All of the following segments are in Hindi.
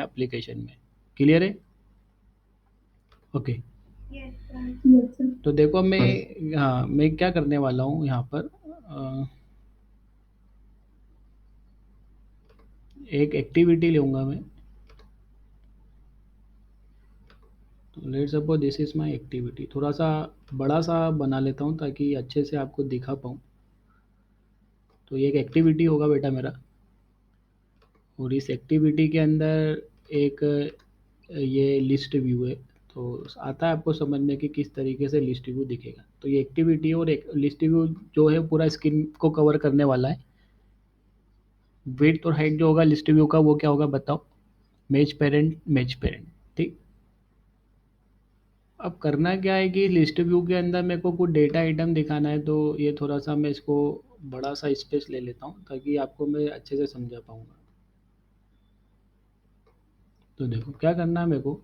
एप्लीकेशन में। क्लियर है? ओके। Yes, sir. तो देखो मैं क्या करने वाला हूँ यहाँ पर, एक एक्टिविटी लूँगा मैं। तो let's suppose this is my activity. थोड़ा सा बड़ा सा बना लेता हूँ ताकि अच्छे से आपको दिखा पाऊँ। तो ये एक एक्टिविटी होगा बेटा मेरा, और इस एक्टिविटी के अंदर एक ये लिस्ट व्यू है। तो आता है आपको समझ में कि किस तरीके से लिस्ट व्यू दिखेगा। तो ये एक्टिविटी और एक लिस्ट व्यू जो है पूरा स्क्रीन को कवर करने वाला है। विड्थ और हाइट जो होगा लिस्ट व्यू का वो क्या होगा बताओ? Match parent, match parent. ठीक। अब करना क्या है कि लिस्ट व्यू के अंदर मेरे को कुछ डेटा आइटम दिखाना है, तो ये थोड़ा सा मैं इसको बड़ा सा स्पेस ले लेता हूँ ताकि आपको मैं अच्छे से समझा पाऊँगा। तो देखो क्या करना है मेरे को,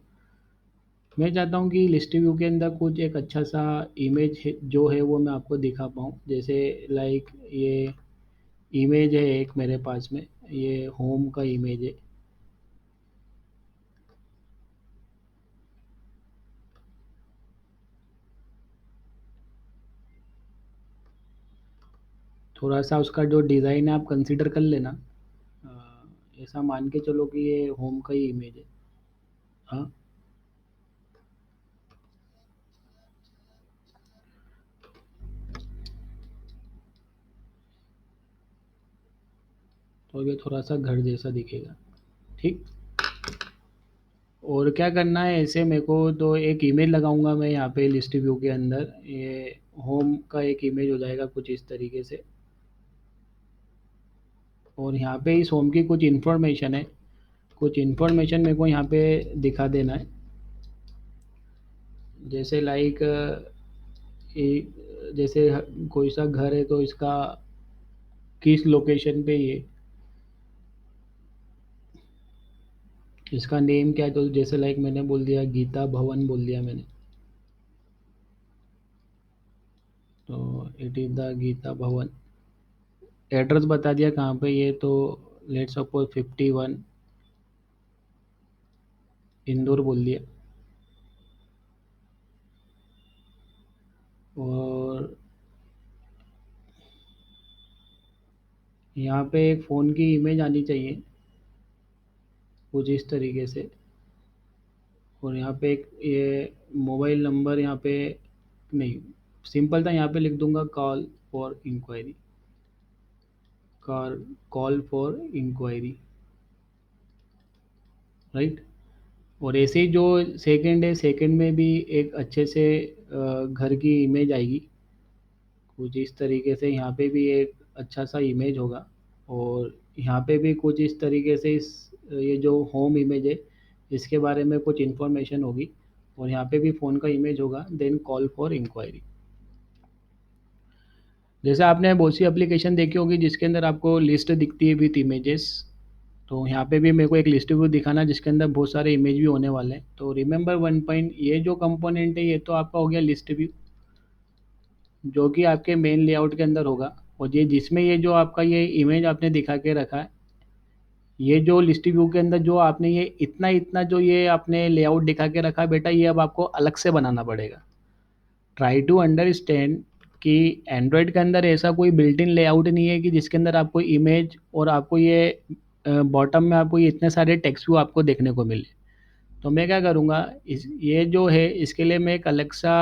मैं चाहता हूँ कि लिस्ट व्यू के अंदर कुछ एक अच्छा सा इमेज जो है वो मैं आपको दिखा पाऊँ। जैसे लाइक ये इमेज है एक मेरे पास में, ये होम का इमेज है। थोड़ा सा उसका जो डिज़ाइन है आप कंसिडर कर लेना। ऐसा मान के चलो कि ये होम का ही इमेज है। हाँ। तो ये थोड़ा सा घर जैसा दिखेगा। ठीक। और क्या करना है ऐसे मेरे को, तो एक इमेज लगाऊंगा मैं यहाँ पे लिस्ट व्यू के अंदर। ये होम का एक इमेज हो जाएगा कुछ इस तरीके से। और यहाँ पे इस होम की कुछ इन्फॉर्मेशन है, कुछ इन्फॉर्मेशन मेरे को यहाँ पे दिखा देना है। जैसे लाइक जैसे कोई सा घर है तो इसका किस लोकेशन पे ये, इसका नेम क्या है। तो जैसे लाइक मैंने बोल दिया गीता भवन बोल दिया मैंने, तो इट इज़ द गीता भवन। एड्रेस बता दिया कहाँ पे ये, तो लेट्स सपोज 51 इंदौर बोल दिया। और यहाँ पे एक फ़ोन की इमेज आनी चाहिए कुछ इस तरीके से। और यहाँ पे एक ये मोबाइल नंबर यहाँ पे नहीं, सिंपल था, यहाँ पे लिख दूंगा call for inquiry, call for inquiry. Right. और ऐसे ही जो सेकंड है, सेकंड में भी एक अच्छे से घर की इमेज आएगी कुछ इस तरीके से। यहाँ पे भी एक अच्छा सा इमेज होगा। और यहाँ पे भी कुछ इस तरीके से इस ये जो होम इमेज है इसके बारे में कुछ इन्फॉर्मेशन होगी। और यहाँ पे भी फ़ोन का इमेज होगा, देन कॉल फॉर इंक्वायरी। जैसे आपने बहुत सी एप्लीकेशन देखी होगी जिसके अंदर आपको लिस्ट दिखती है विथ इमेजेस। तो यहाँ पे भी मेरे को एक लिस्ट व्यू दिखाना जिसके अंदर बहुत सारे इमेज भी होने वाले हैं। तो रिमेंबर वन पॉइंट, ये जो कंपोनेंट है ये तो आपका हो गया लिस्ट व्यू, जो कि आपके मेन लेआउट के अंदर होगा। और ये जिसमें ये जो आपका ये इमेज आपने दिखा के रखा है, ये जो लिस्ट व्यू के अंदर जो आपने ये इतना इतना जो ये आपने लेआउट दिखा के रखा है बेटा, ये अब आपको अलग से बनाना पड़ेगा। ट्राई टू अंडरस्टैंड कि एंड्रॉयड के अंदर ऐसा कोई बिल्ट इन लेआउट नहीं है कि जिसके अंदर आपको इमेज और आपको ये बॉटम में आपको ये इतने सारे टेक्स्ट व्यू आपको देखने को मिले। तो मैं क्या करूँगा, इस ये जो है इसके लिए मैं एक अलग सा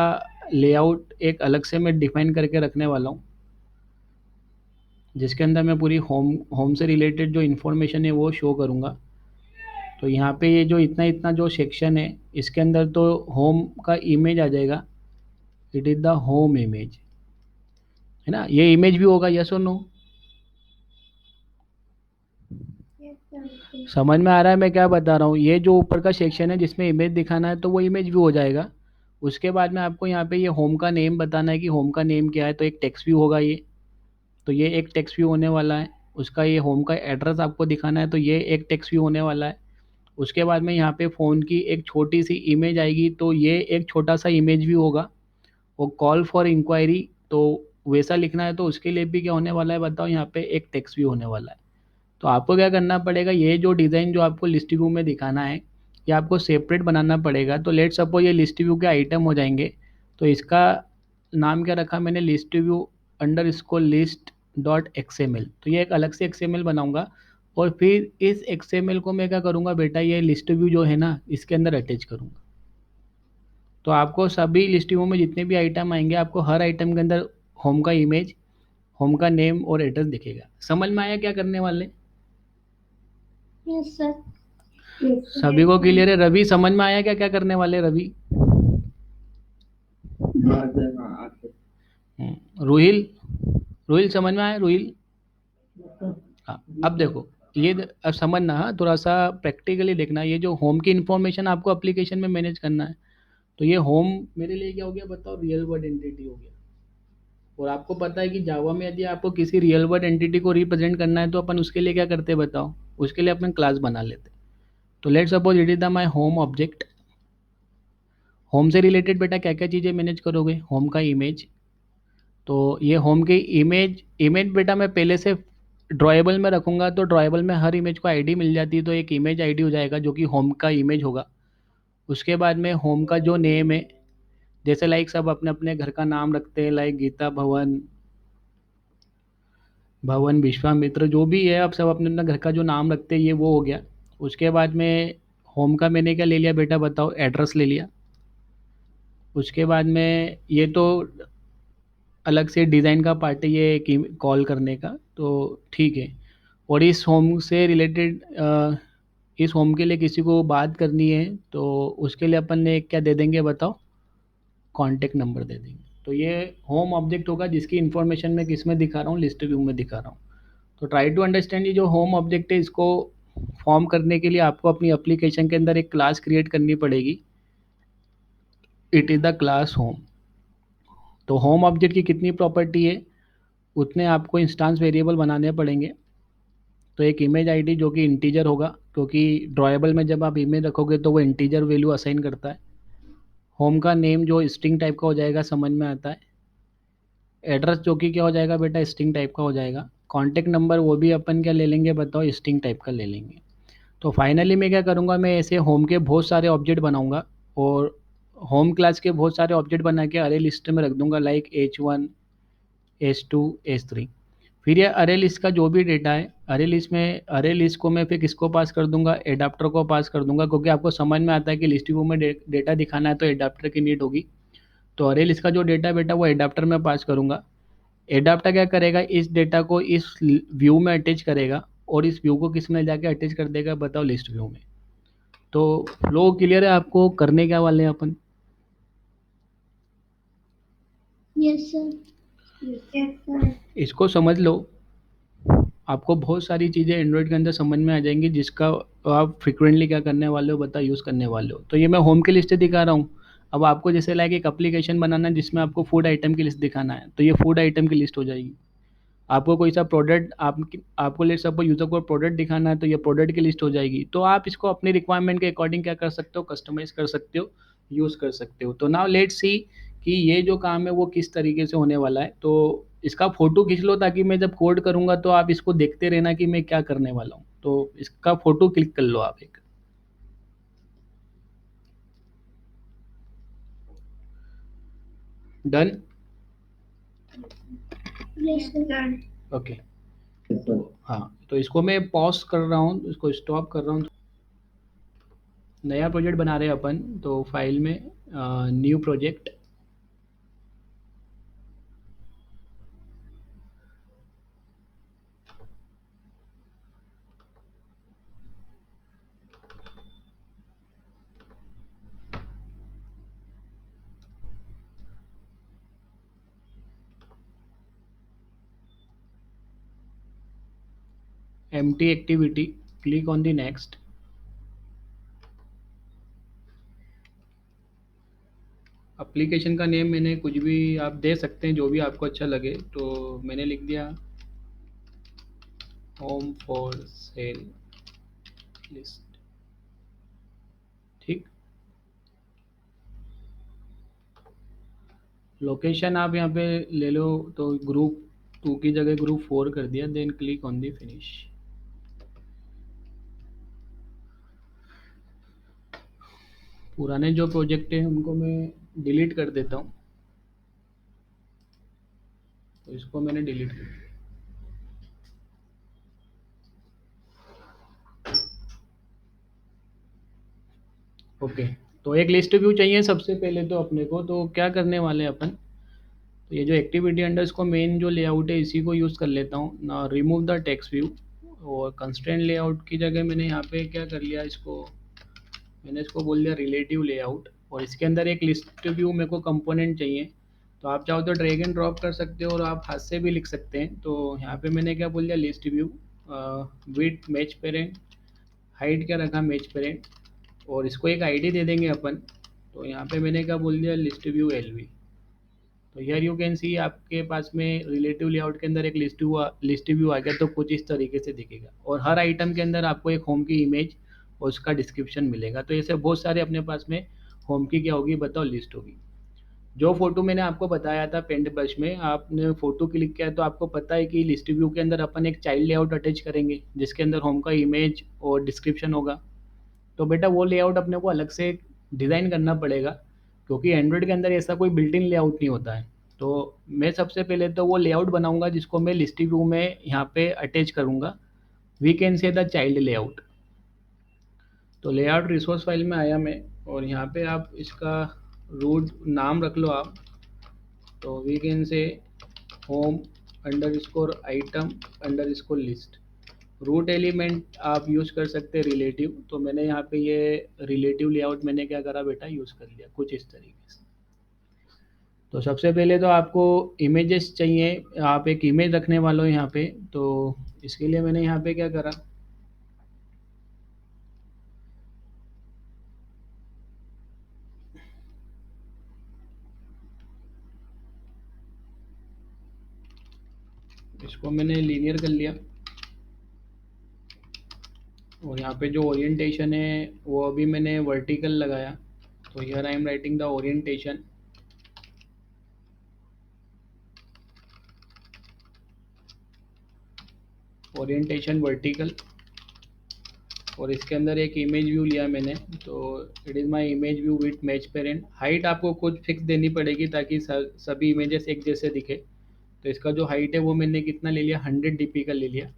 लेआउट एक अलग से मैं डिफाइन करके रखने वाला हूँ, जिसके अंदर मैं पूरी होम होम से रिलेटेड जो इन्फॉर्मेशन है वो शो करूँगा। तो यहाँ पे ये जो इतना इतना जो सेक्शन है इसके अंदर तो होम का इमेज आ जाएगा। It is the home image, है ना? ये इमेज भी होगा, यस और नो? समझ में आ रहा है मैं क्या बता रहा हूँ? ये जो ऊपर का सेक्शन है जिसमें इमेज दिखाना है तो वो इमेज व्यू हो जाएगा। उसके बाद में आपको यहाँ पे ये होम का नेम बताना है कि होम का नेम क्या है, तो एक टेक्स्ट व्यू होगा ये। तो ये एक टेक्स्ट व्यू होने वाला है। उसका ये होम का एड्रेस आपको दिखाना है तो ये एक टेक्स्ट व्यू होने वाला है। उसके बाद में यहाँ पे फ़ोन की एक छोटी सी इमेज आएगी तो ये एक छोटा सा इमेज व्यू होगा। और कॉल फॉर इंक्वायरी तो वैसा लिखना है तो उसके लिए भी क्या होने वाला है बताओ, यहाँ पे एक टेक्स्ट व्यू होने वाला है। तो आपको क्या करना पड़ेगा, ये जो डिज़ाइन जो आपको लिस्ट व्यू में दिखाना है ये आपको सेपरेट बनाना पड़ेगा। तो लेट सपोज ये लिस्ट व्यू के आइटम हो जाएंगे, तो इसका नाम क्या रखा मैंने, लिस्ट व्यू अंडर इसको लिस्ट डॉट एक्सएमएल। तो ये एक अलग से एक्सएमएल बनाऊंगा और फिर इस एक्सएमएल को मैं क्या करूँगा बेटा, ये लिस्ट व्यू जो है ना इसके अंदर अटैच करूँगा। तो आपको सभी लिस्ट व्यू में जितने भी आइटम आएंगे आपको हर आइटम के अंदर होम का इमेज, होम का नेम और एड्रेस दिखेगा। समझ में आया क्या करने वाले? Yes sir. यस सभी को क्लियर है? रवि समझ में आया क्या क्या करने वाले रवि? रोहिल, रोहिल समझ में आया रोहिल? हाँ, अब देखो ये अब समझना, हाँ, थोड़ा सा प्रैक्टिकली देखना। ये जो होम की इंफॉर्मेशन आपको एप्लीकेशन में मैनेज करना है, तो ये होम मेरे लिए क्या हो गया बताओ, रियल वर्ड एंटिटी हो गया। और आपको पता है कि जावा में यदि आपको किसी रियल वर्ड एंटिटी को रिप्रेजेंट करना है तो अपन उसके लिए क्या करते हैं बताओ, उसके लिए अपन क्लास बना लेते हैं। तो let suppose it is the my home object. Home से रिलेटेड बेटा क्या क्या चीज़ें मैनेज करोगे, होम का इमेज। तो ये होम की इमेज, इमेज बेटा मैं पहले से ड्रॉएबल में रखूँगा, तो ड्रॉएबल में हर इमेज को आईडी मिल जाती है, तो एक इमेज आईडी हो जाएगा जो कि होम का इमेज होगा। उसके बाद में होम का जो नेम है, जैसे लाइक सब अपने अपने घर का नाम रखते हैं, लाइक गीता भवन, भवन विश्वामित्र, जो भी है अब सब अपने अपना घर का जो नाम रखते हैं, ये वो हो गया। उसके बाद में होम का मैंने क्या ले लिया बेटा बताओ, एड्रेस ले लिया। उसके बाद में ये तो अलग से डिज़ाइन का पार्ट है ये कि कॉल करने का, तो ठीक है। और इस होम से रिलेटेड इस होम के लिए किसी को बात करनी है तो उसके लिए अपन ने क्या दे देंगे बताओ, कॉन्टैक्ट नंबर दे देंगे। तो ये होम ऑब्जेक्ट होगा जिसकी इन्फॉर्मेशन मैं किस में दिखा रहा हूँ, लिस्ट व्यू में दिखा रहा हूँ। तो ट्राई टू अंडरस्टैंड, ये जो होम ऑब्जेक्ट है इसको फॉर्म करने के लिए आपको अपनी एप्लीकेशन के अंदर एक क्लास क्रिएट करनी पड़ेगी। It is the class home. तो होम ऑब्जेक्ट की कितनी प्रॉपर्टी है, उतने आपको इंस्टेंस वेरिएबल बनाने पड़ेंगे। तो एक इमेज आईडी जो कि इंटीजर होगा, क्योंकि ड्रॉएबल में जब आप इमेज रखोगे तो वो इंटीजर वैल्यू असाइन करता है। होम का नेम जो स्ट्रिंग टाइप का हो जाएगा, समझ में आता है। एड्रेस जो कि क्या हो जाएगा बेटा, स्ट्रिंग टाइप का हो जाएगा। कॉन्टैक्ट नंबर वो भी अपन क्या ले लेंगे बताओ, स्ट्रिंग टाइप का ले लेंगे। तो फाइनली मैं क्या करूँगा, मैं ऐसे होम के बहुत सारे ऑब्जेक्ट बनाऊँगा और होम क्लास के बहुत सारे ऑब्जेक्ट बना के अरे लिस्ट में रख दूँगा, लाइक H1, H2, H3। फिर ये अरे लिस्ट का जो भी डेटा है, अरे लिस्ट में, अरे लिस्ट को मैं फिर किसको पास कर दूंगा, एडाप्टर को पास कर दूंगा, क्योंकि आपको समझ में आता है कि लिस्ट व्यू में डेटा दिखाना है तो एडाप्टर की नीड होगी। तो अरे लिस्ट का जो डेटा बेटा वो एडाप्टर में पास करूंगा। एडाप्टर क्या करेगा, इस डेटा को इस व्यू में अटैच करेगा और इस व्यू को किस में जाके अटैच कर देगा बताओ, लिस्ट व्यू में। तो फ्लो क्लियर है आपको, करने क्या वाले हैं अपन? Yes sir. Yes sir. इसको समझ लो, आपको बहुत सारी चीज़ें एंड्रॉइड के अंदर समझ में आ जाएंगी जिसका आप फ्रिक्वेंटली क्या करने वाले हो बता, यूज़ करने वाले हो। तो ये मैं होम की लिस्ट दिखा रहा हूँ। अब आपको जैसे लाइक एक एप्लीकेशन बनाना है जिसमें आपको फूड आइटम की लिस्ट दिखाना है, तो ये फूड आइटम की लिस्ट हो जाएगी। आपको कोई सा प्रोडक्ट आपको लेट सपोज यूज़र को प्रोडक्ट दिखाना है तो ये प्रोडक्ट की लिस्ट हो जाएगी। तो आप इसको अपनी रिक्वायरमेंट के अकॉर्डिंग क्या कर सकते हो, कस्टमाइज़ कर सकते हो, यूज़ कर सकते हो। तो नाउ लेट्स सी कि ये जो काम है वो किस तरीके से होने वाला है। तो इसका फ़ोटो खींच लो ताकि मैं जब कोड करूँगा तो आप इसको देखते रहना कि मैं क्या करने वाला हूँ। तो इसका फ़ोटो क्लिक कर लो आप एक। डन? Yes sir. ओके। तो हाँ, तो इसको मैं पॉज़ कर रहा हूँ, इसको स्टॉप कर रहा हूँ। नया प्रोजेक्ट बना रहे हैं अपन, तो फाइल में new project, empty activity, click on the next। Application का नेम मैंने कुछ भी आप दे सकते हैं, जो भी आपको अच्छा लगे। तो मैंने लिख दिया होम फॉर सेल लिस्ट। ठीक। लोकेशन आप यहाँ पे ले लो, तो ग्रुप 2 की जगह ग्रुप 4 कर दिया, then click on the finish. पुराने जो प्रोजेक्ट हैं उनको मैं डिलीट कर देता हूँ। तो इसको मैंने डिलीट कर दिया। ओके, तो एक लिस्ट व्यू चाहिए सबसे पहले तो अपने को। तो क्या करने वाले हैं अपन, तो ये जो एक्टिविटी अंडर इसको मेन जो लेआउट है इसी को यूज़ कर लेता हूँ ना। रिमूव द टेक्स्ट व्यू, और कंस्ट्रेंट लेआउट की जगह मैंने यहाँ पे क्या कर लिया, इसको मैंने इसको बोल दिया रिलेटिव लेआउट। और इसके अंदर एक लिस्ट व्यू मेरे को कंपोनेंट चाहिए। तो आप चाहो तो ड्रैग एंड ड्रॉप कर सकते हो और आप हाथ से भी लिख सकते हैं। तो यहाँ पे मैंने क्या बोल दिया, list view with match parent, height क्या रखा, मैच पेरेंट, और इसको एक आईडी दे देंगे अपन। तो यहाँ पे मैंने क्या बोल दिया, लिस्ट व्यू एलवी। तो हियर यू कैन सी आपके पास में रिलेटिव लेआउट के अंदर एक लिस्ट व्यू आ गया। तो कुछ इस तरीके से दिखेगा, और हर आइटम के अंदर आपको एक होम की इमेज और उसका डिस्क्रिप्शन मिलेगा। तो ऐसे बहुत सारे अपने पास में होम की क्या होगी बताओ, लिस्ट होगी। जो फोटो मैंने आपको बताया था पेंट ब्रश में, आपने फोटो क्लिक किया तो आपको पता है कि लिस्ट व्यू के अंदर अपन एक चाइल्ड लेआउट अटैच करेंगे जिसके अंदर होम का इमेज और डिस्क्रिप्शन होगा। तो बेटा वो लेआउट अपने को अलग से डिज़ाइन करना पड़ेगा, क्योंकि एंड्रॉयड के अंदर ऐसा कोई बिल्ट इन लेआउट नहीं होता है। तो मैं सबसे पहले तो वो लेआउट बनाऊंगा जिसको मैं लिस्ट व्यू में यहाँ पे अटैच करूँगा। We can say the child layout. तो लेआउट रिसोर्स फाइल में आया मैं, और यहाँ पे आप इसका रूट नाम रख लो आप। तो we can say home underscore item underscore list. Root element आप यूज़ कर सकते हैं रिलेटिव। तो मैंने यहाँ पे ये रिलेटिव लेआउट मैंने क्या करा बेटा, यूज़ कर लिया कुछ इस तरीके से। तो सबसे पहले तो आपको इमेजेस चाहिए, आप एक इमेज रखने वाले हो यहाँ पे। तो इसके लिए मैंने यहाँ पे क्या करा, इसको मैंने लीनियर कर लिया। और यहाँ पे जो ओरिएंटेशन है वो अभी मैंने वर्टिकल लगाया। तो here I am writing the orientation. Orientation vertical. और इसके अंदर एक इमेज व्यू लिया मैंने। तो it is my image view with match parent. Height आपको कुछ फिक्स देनी पड़ेगी ताकि सभी इमेजेस एक जैसे दिखे। तो इसका जो हाइट है वो मैंने कितना ले लिया, 100 dp का ले लिया।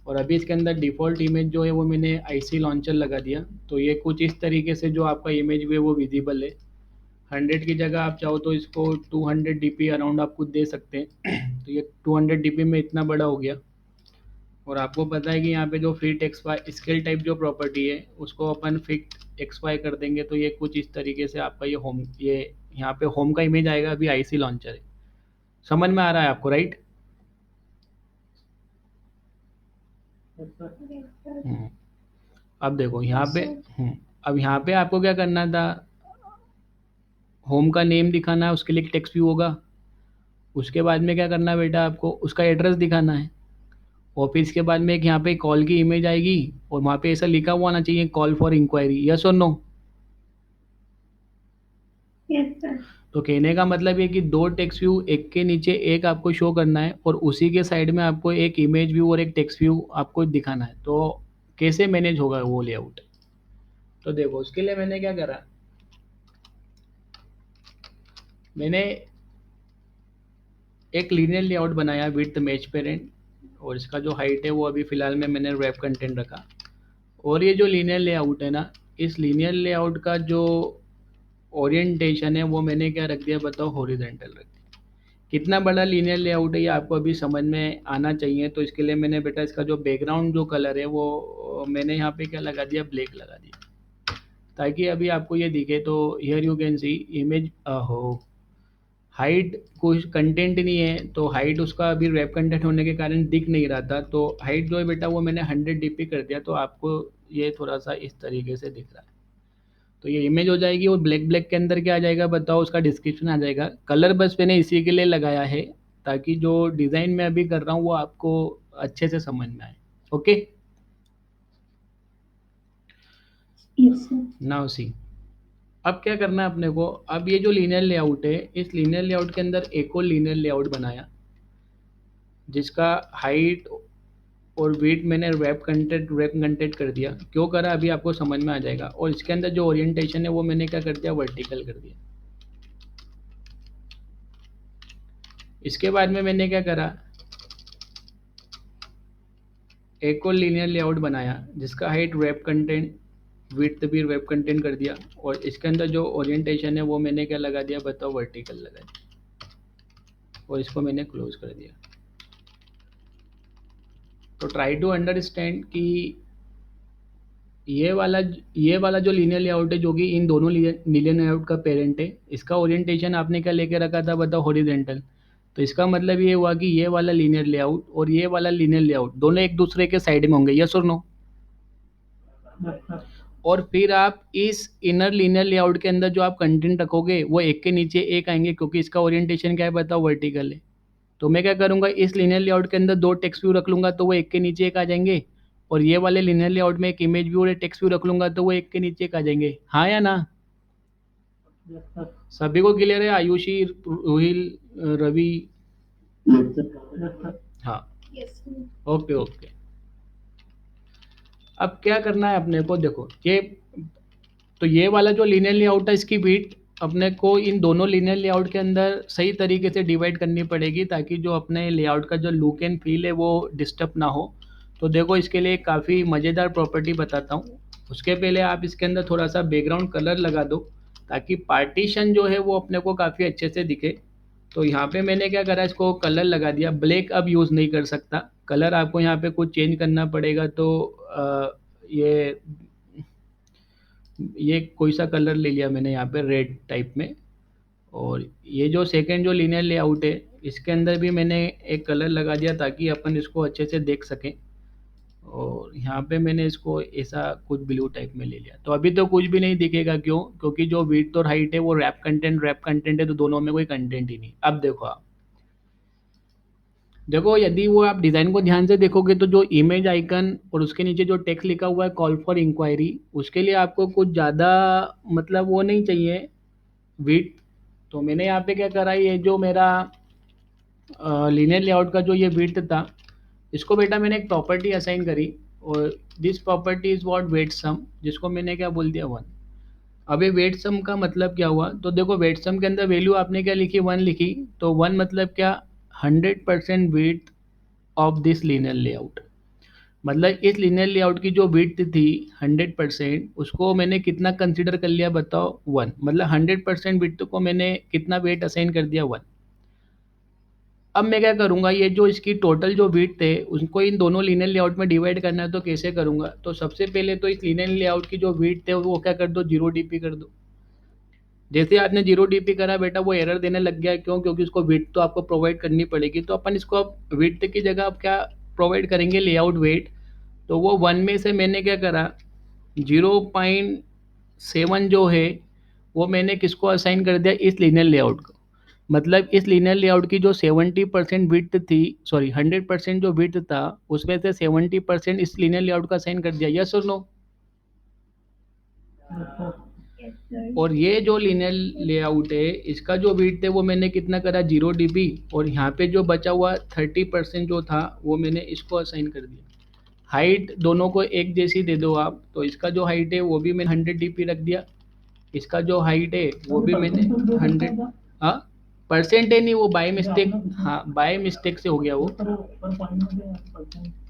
और अभी इसके अंदर डिफ़ॉल्ट इमेज जो है वो मैंने आईसी लॉन्चर लगा दिया। तो ये कुछ इस तरीके से जो आपका इमेज व्यू है वो विजिबल है। 100 की जगह आप चाहो तो इसको 200 dp अराउंड आप कुछ दे सकते हैं। तो ये 200 dp में इतना बड़ा हो गया। और आपको पता है कि यहाँ पे जो fit X Y scale type जो प्रॉपर्टी है उसको अपन फिट एक्स वाई कर देंगे। तो ये कुछ इस तरीके से आपका ये होम, ये यहाँ पे होम का इमेज आएगा। अभी आईसी लॉन्चर है, समझ में आ रहा है आपको, राइट? हम्म। अब देखो यहाँ पे, अब यहाँ पे आपको क्या करना था, होम का नेम दिखाना है, उसके लिए टेक्स्ट व्यू होगा। उसके बाद में क्या करना है बेटा, आपको उसका एड्रेस दिखाना है। और फिर इसके बाद में एक यहाँ पे कॉल की इमेज आएगी, और वहाँ पे ऐसा लिखा हुआ आना चाहिए, कॉल फॉर इंक्वायरी, यस और नो। Yes, sir. तो कहने का मतलब ये कि दो टेक्स्ट व्यू एक के नीचे एक आपको शो करना है, और उसी के साइड में आपको एक इमेज व्यू और एक टेक्स्ट व्यू आपको दिखाना है। तो कैसे मैनेज होगा वो लेआउट, तो देखो उसके लिए मैंने क्या करा, मैंने एक लीनियर लेआउट बनाया विथ मैच पेरेंट। और इसका जो हाइट है वो अभी फ़िलहाल में मैंने रैप कंटेंट रखा। और ये जो लीनियर लेआउट है ना, इस लीनियर लेआउट का जो ओरिएंटेशन है वो मैंने क्या रख दिया बताओ, हॉरिजॉन्टल रख दिया। कितना बड़ा लीनियर लेआउट है ये आपको अभी समझ में आना चाहिए। तो इसके लिए मैंने बेटा इसका जो बैकग्राउंड जो कलर है वो मैंने यहाँ पे क्या लगा दिया, ब्लैक लगा दिया, ताकि अभी आपको ये दिखे। तो here you can C image हो, हाइट कुछ कंटेंट नहीं है, तो हाइट उसका अभी रैप कंटेंट होने के कारण दिख नहीं रहा था। तो हाइट जो है बेटा वो मैंने 100 dp कर दिया। तो आपको ये थोड़ा सा इस तरीके से दिख रहा है। तो ये इमेज हो जाएगी, और ब्लैक ब्लैक के अंदर क्या आ जाएगा बताओ, उसका डिस्क्रिप्शन आ जाएगा। कलर बस मैंने इसी के लिए लगाया है ताकि जो डिज़ाइन मैं अभी कर रहा हूँ वो आपको अच्छे से समझ में आए। Okay, Yes, sir. Now see, अब क्या करना है अपने को। अब ये जो लीनियर लेआउट है, इस लीनियर लेआउट के अंदर एक और लीनियर लेआउट बनाया जिसका हाइट और विड्थ मैंने रैप कंटेंट कर दिया। क्यों करा अभी आपको समझ में आ जाएगा। और इसके अंदर जो ओरिएंटेशन है वो मैंने क्या कर दिया, वर्टिकल कर दिया। इसके बाद में मैंने क्या करा, एक और लीनियर लेआउट बनाया जिसका हाइट रैप कंटेंट विड्थ भी रैप कंटेंट कर दिया। और इसके अंदर जो ओरिएंटेशन है वो मैंने क्या लगा दिया बताओ, वर्टिकल लगा दिया। और इसको मैंने क्लोज कर दिया। तो ट्राई टू अंडरस्टैंड कि ये वाला ये वाला जो लीनियर लेआउट है जो कि इन दोनों लीनियर लेआउट का पेरेंट है, इसका ओरिएंटेशन आपने क्या लेके रखा था बताओ, हॉरिजॉन्टल। तो इसका मतलब ये हुआ कि ये वाला लीनियर लेआउट और ये वाला लीनियर लेआउट दोनों एक दूसरे के साइड में होंगे, यस और नो। और फिर आप इस इनर लीनियर लेआउट के अंदर जो आप कंटेंट रखोगे वो एक के नीचे एक आएंगे, क्योंकि इसका ओरिएंटेशन क्या है बताओ, वर्टिकल है। तो मैं क्या करूंगा, इस लीनियर लेआउट के अंदर दो टेक्स्ट व्यू रख लूंगा तो वो एक के नीचे एक आ जाएंगे। और ये वाले लीनियर लेआउट में एक इमेज व्यू और एक टेक्स्ट व्यू रख लूंगा तो वो एक के नीचे एक आ जाएंगे, हाँ या ना। सभी को क्लियर है, आयुषी, रोहिल, रवि। हाँ, Yes, sir. Okay okay. अब क्या करना है अपने को, देखो ये, तो ये वाला जो लीनियर लेआउट है इसकी विड्थ अपने को इन दोनों लीनियर लेआउट के अंदर सही तरीके से डिवाइड करनी पड़ेगी, ताकि जो अपने लेआउट का जो लुक एंड फील है वो डिस्टर्ब ना हो। तो देखो इसके लिए काफ़ी मज़ेदार प्रॉपर्टी बताता हूँ। उसके पहले आप इसके अंदर थोड़ा सा बैकग्राउंड कलर लगा दो, ताकि पार्टीशन जो है वो अपने को काफ़ी अच्छे से दिखे। तो यहाँ पे मैंने क्या करा, इसको कलर लगा दिया। ब्लैक अब यूज़ नहीं कर सकता, कलर आपको यहाँ पे कुछ चेंज करना पड़ेगा। तो ये ये कोई सा कलर ले लिया मैंने यहाँ पे, रेड टाइप में। और ये जो सेकंड जो लीनियर लेआउट है इसके अंदर भी मैंने एक कलर लगा दिया ताकि अपन इसको अच्छे से देख सकें। और यहाँ पे मैंने इसको ऐसा कुछ ब्लू टाइप में ले लिया। तो अभी तो कुछ भी नहीं दिखेगा, क्यों, क्योंकि जो विड्थ और हाइट है वो रैप कंटेंट है, तो दोनों में कोई कंटेंट ही नहीं। अब देखो आप, देखो यदि वो आप डिज़ाइन को ध्यान से देखोगे तो जो इमेज आइकन और उसके नीचे जो टेक्स्ट लिखा हुआ है कॉल फॉर इंक्वायरी, उसके लिए आपको कुछ ज़्यादा मतलब वो नहीं चाहिए, विड्थ। तो मैंने यहाँ पे क्या करा, ये जो मेरा लीनियर लेआउट का जो ये विड्थ था, इसको बेटा मैंने एक प्रॉपर्टी असाइन करी। और this property is what, wait some, जिसको मैंने क्या बोल दिया, वन। अब ये वेट सम का मतलब क्या हुआ, तो देखो वेट सम के अंदर वैल्यू आपने क्या लिखी, वन लिखी। तो वन मतलब क्या, 100% width of this linear layout. मतलब इस लीनियर लेआउट की जो विड्थ थी 100%, उसको मैंने कितना कंसिडर कर लिया बताओ, वन। मतलब 100% विड्थ को मैंने कितना वेट असाइन कर दिया, वन। अब मैं क्या करूँगा, ये जो इसकी टोटल जो विड्थ है उसको इन दोनों लीनियर लेआउट में डिवाइड करना है। तो कैसे करूँगा, तो सबसे पहले तो इस लीनियर लेआउट की जो विड्थ है वो क्या कर दो, 0 dp कर दो। जैसे आपने 0 dp करा बेटा, वो एरर देने लग गया, क्यों, क्योंकि उसको विड्थ तो आपको प्रोवाइड करनी पड़ेगी। तो अपन इसको अब विड्थ की जगह अब क्या प्रोवाइड करेंगे, लेआउट वेट। तो वो वन में से मैंने क्या करा, 0.7 जो है वो मैंने किसको असाइन कर दिया, इस लीनियर लेआउट को। मतलब इस लीनियर लेआउट की जो 70% विड्थ थी, सॉरी 100% जो विड्थ था, उसमें से 70% इस लीनियर लेआउट का असाइन कर दिया, यस और नो। Yes, sir. और ये जो लीनियर लेआउट है इसका जो विड्थ है वो मैंने कितना करा, 0 dp। और यहाँ पे जो बचा हुआ 30% जो था वो मैंने इसको असाइन कर दिया। हाइट दोनों को एक जैसी दे दो आप। तो इसका जो हाइट है वो भी मैंने 100 dp रख दिया, इसका जो हाइट है वो भी मैंने 100। हाँ, परसेंट है नहीं, वो बाय मिस्टेक, हाँ बाय मिस्टेक से हो गया वो।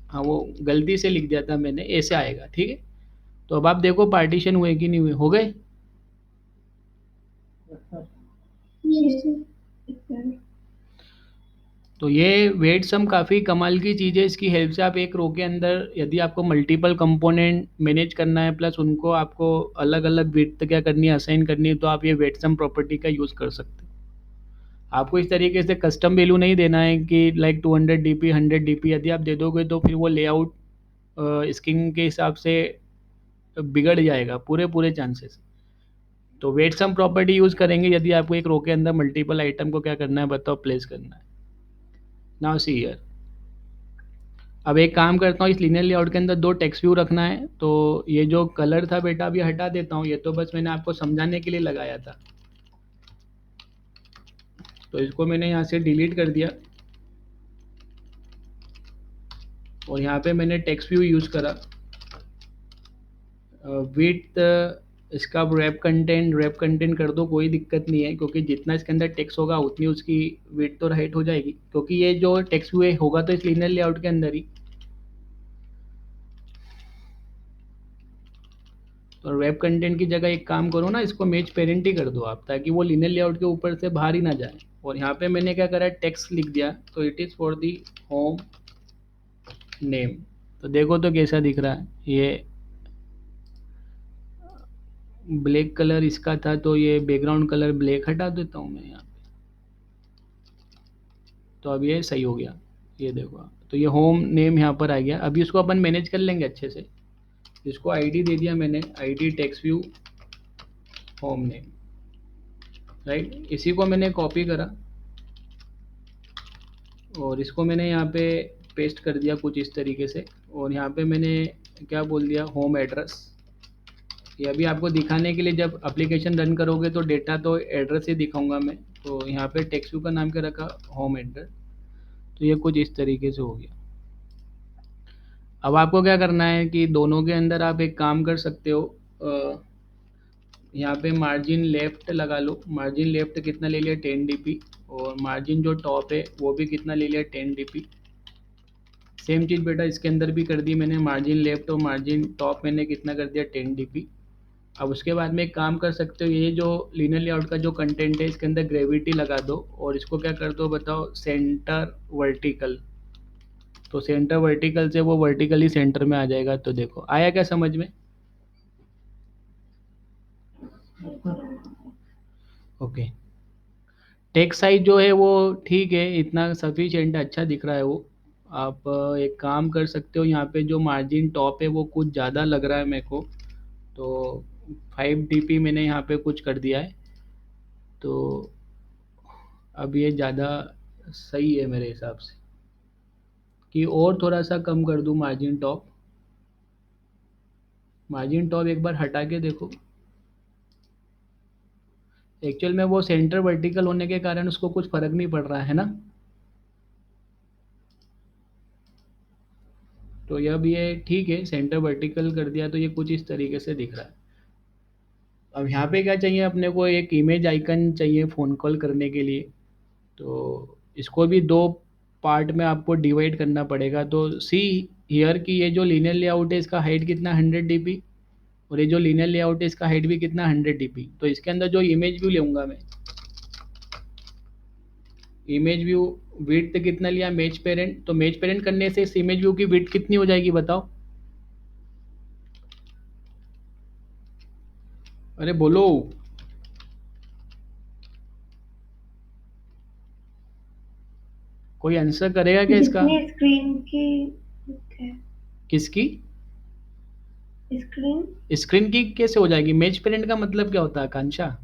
हाँ, वो गलती से लिख दिया था मैंने, ऐसे आएगा, ठीक है। तो अब आप देखो पार्टीशन हुए कि नहीं हुए, हो गए। Yes, sir. Yes, sir. तो ये वेट सम काफ़ी कमाल की चीज़ है। इसकी हेल्प से आप एक रो के अंदर यदि आपको मल्टीपल कंपोनेंट मैनेज करना है, प्लस उनको आपको अलग अलग विड्थ क्या करनी है, असाइन करनी है, तो आप ये वेट सम प्रॉपर्टी का यूज़ कर सकते हो। आपको इस तरीके से कस्टम वैल्यू नहीं देना है कि लाइक 200 dp 100 dp। यदि आप दे दोगे तो फिर वो लेआउट स्किन के हिसाब से बिगड़ जाएगा, पूरे पूरे चांसेस। तो वेट सम प्रॉपर्टी यूज़ करेंगे यदि आपको एक रो के अंदर मल्टीपल आइटम को क्या करना है बताओ, प्लेस करना है। नाउ सी हियर, अब एक काम करता हूँ, इस लीनियर लेआउट के अंदर दो टेक्स्ट व्यू रखना है। तो ये जो कलर था बेटा अभी हटा देता हूँ, ये तो बस मैंने आपको समझाने के लिए लगाया था। तो इसको मैंने यहाँ से डिलीट कर दिया। और यहाँ पे मैंने टेक्स्ट व्यू यूज़ करा। विथ इसका रैप कंटेंट कर दो, कोई दिक्कत नहीं है, क्योंकि जितना इसके अंदर टेक्स्ट होगा उतनी उसकी विड्थ और हाइट हो जाएगी, क्योंकि ये जो टेक्स्ट व्यू होगा तो इस लीनियर लेआउट के अंदर ही। तो रैप कंटेंट की जगह एक काम करो ना, इसको मेज पेरेंट ही कर दो आप, ताकि वो लीनियर लेआउट के ऊपर से बाहर ही ना जाए। और यहाँ पे मैंने क्या करा, टेक्स्ट लिख दिया, तो it is for the home name. तो देखो तो कैसा दिख रहा है, ये ब्लैक कलर इसका था, तो ये बैकग्राउंड कलर ब्लैक हटा देता हूँ मैं यहाँ पे। तो अब ये सही हो गया, ये देखो आप। तो ये होम नेम यहाँ पर आ गया। अभी इसको अपन मैनेज कर लेंगे अच्छे से। इसको आईडी दे दिया मैंने, ID text view home name, right. इसी को मैंने कॉपी करा और इसको मैंने यहाँ पे पेस्ट कर दिया कुछ इस तरीके से। और यहाँ पे मैंने क्या बोल दिया, होम एड्रेस। ये अभी आपको दिखाने के लिए, जब एप्लीकेशन रन करोगे तो डेटा तो एड्रेस ही दिखाऊंगा मैं। तो यहाँ पे टेक्स्ट व्यू का नाम क्या रखा, होम एड्रेस। तो ये कुछ इस तरीके से हो गया। अब आपको क्या करना है कि दोनों के अंदर आप एक काम कर सकते हो, यहाँ पे मार्जिन लेफ्ट लगा लो। मार्जिन लेफ्ट कितना ले लिया, 10 dp। और मार्जिन जो टॉप है वो भी कितना ले लिया, 10 dp। सेम चीज़ बेटा इसके अंदर भी कर दी मैंने, मार्जिन लेफ्ट और मार्जिन टॉप मैंने कितना कर दिया, 10 dp। अब उसके बाद में एक काम कर सकते हो, ये जो लीनियर लेआउट का जो कंटेंट है इसके अंदर ग्रेविटी लगा दो, और इसको क्या कर दो बताओ, सेंटर वर्टिकल। तो सेंटर वर्टिकल से वो वर्टिकली सेंटर में आ जाएगा। तो देखो आया क्या समझ में? ओके। टेक्स्ट साइज जो है वो ठीक है, इतना सफिशिएंट अच्छा दिख रहा है वो। आप एक काम कर सकते हो, यहाँ पे जो मार्जिन टॉप है वो कुछ ज़्यादा लग रहा है मेरे को, तो 5 dp मैंने यहाँ पे कुछ कर दिया है। तो अब ये ज़्यादा सही है मेरे हिसाब से, कि और थोड़ा सा कम कर दूँ मार्जिन टॉप। मार्जिन टॉप एक बार हटा के देखो। एक्चुअल में वो सेंटर वर्टिकल होने के कारण उसको कुछ फ़र्क नहीं पड़ रहा है ना। तो ये अब ये ठीक है, सेंटर वर्टिकल कर दिया तो ये कुछ इस तरीके से दिख रहा है। अब यहाँ पे क्या चाहिए अपने को, एक इमेज आइकन चाहिए फ़ोन कॉल करने के लिए। तो इसको भी दो पार्ट में आपको डिवाइड करना पड़ेगा। तो सी हियर की ये जो लीनियर लेआउट है इसका हाइट कितना, 100 dp। और ये जो लीनियर लेआउट है इसका हाइट भी कितना, 100 dp। तो इसके अंदर जो इमेज व्यू लूँगा मैं, इमेज व्यू विड्थ कितना लिया, मेज पेरेंट। तो मेज पेरेंट करने से इस इमेज व्यू की विड्थ कितनी हो जाएगी बताओ, अरे बोलो। कोई आंसर करेगा क्या इसका? जितनी स्क्रीन की है, किसकी? स्क्रीन स्क्रीन की कैसे हो जाएगी? मेज पेरेंट का मतलब क्या होता है आकांक्षा?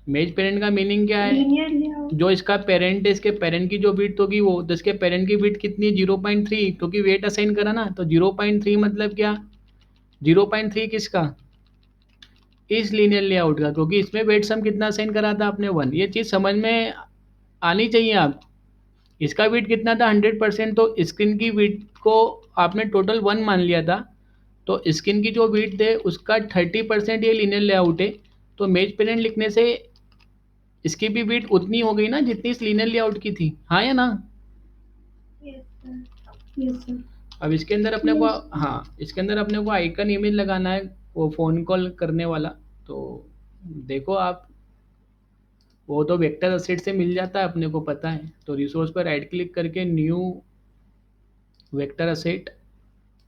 मेज पेरेंट का मीनिंग क्या है? Linear layout. जो इसका पेरेंट है, इसके पेरेंट की जो विड्थ होगी वो, तो इसके पेरेंट की विड्थ कितनी है, 0.3, क्योंकि वेट असाइन करा ना। तो 0.3 मतलब क्या, 0.3 किसका, इस लीनियर लेआउट का, क्योंकि इसमें वेट सम कितना असाइन करा था आपने, 1। ये चीज़ समझ में आनी चाहिए आप। इसका वेट कितना था, 100%। तो स्क्रीन की वेट को आपने टोटल 1 मान लिया था। तो स्क्रीन की जो वेट है उसका 30% ये लीनियर लेआउट है। तो मेज पेरेंट लिखने से इसकी भी वेट उतनी हो गई ना जितनी इस लीनियर लेआउट की थी, हाँ या ना? Yes sir, yes sir. अब इसके अंदर अपने को, यस। हाँ इसके अंदर अपने को आइकन इमेज लगाना है, वो फ़ोन कॉल करने वाला। तो देखो आप, वो तो वेक्टर असेट से मिल जाता है अपने को पता है। तो रिसोर्स पर राइट क्लिक करके new vector asset,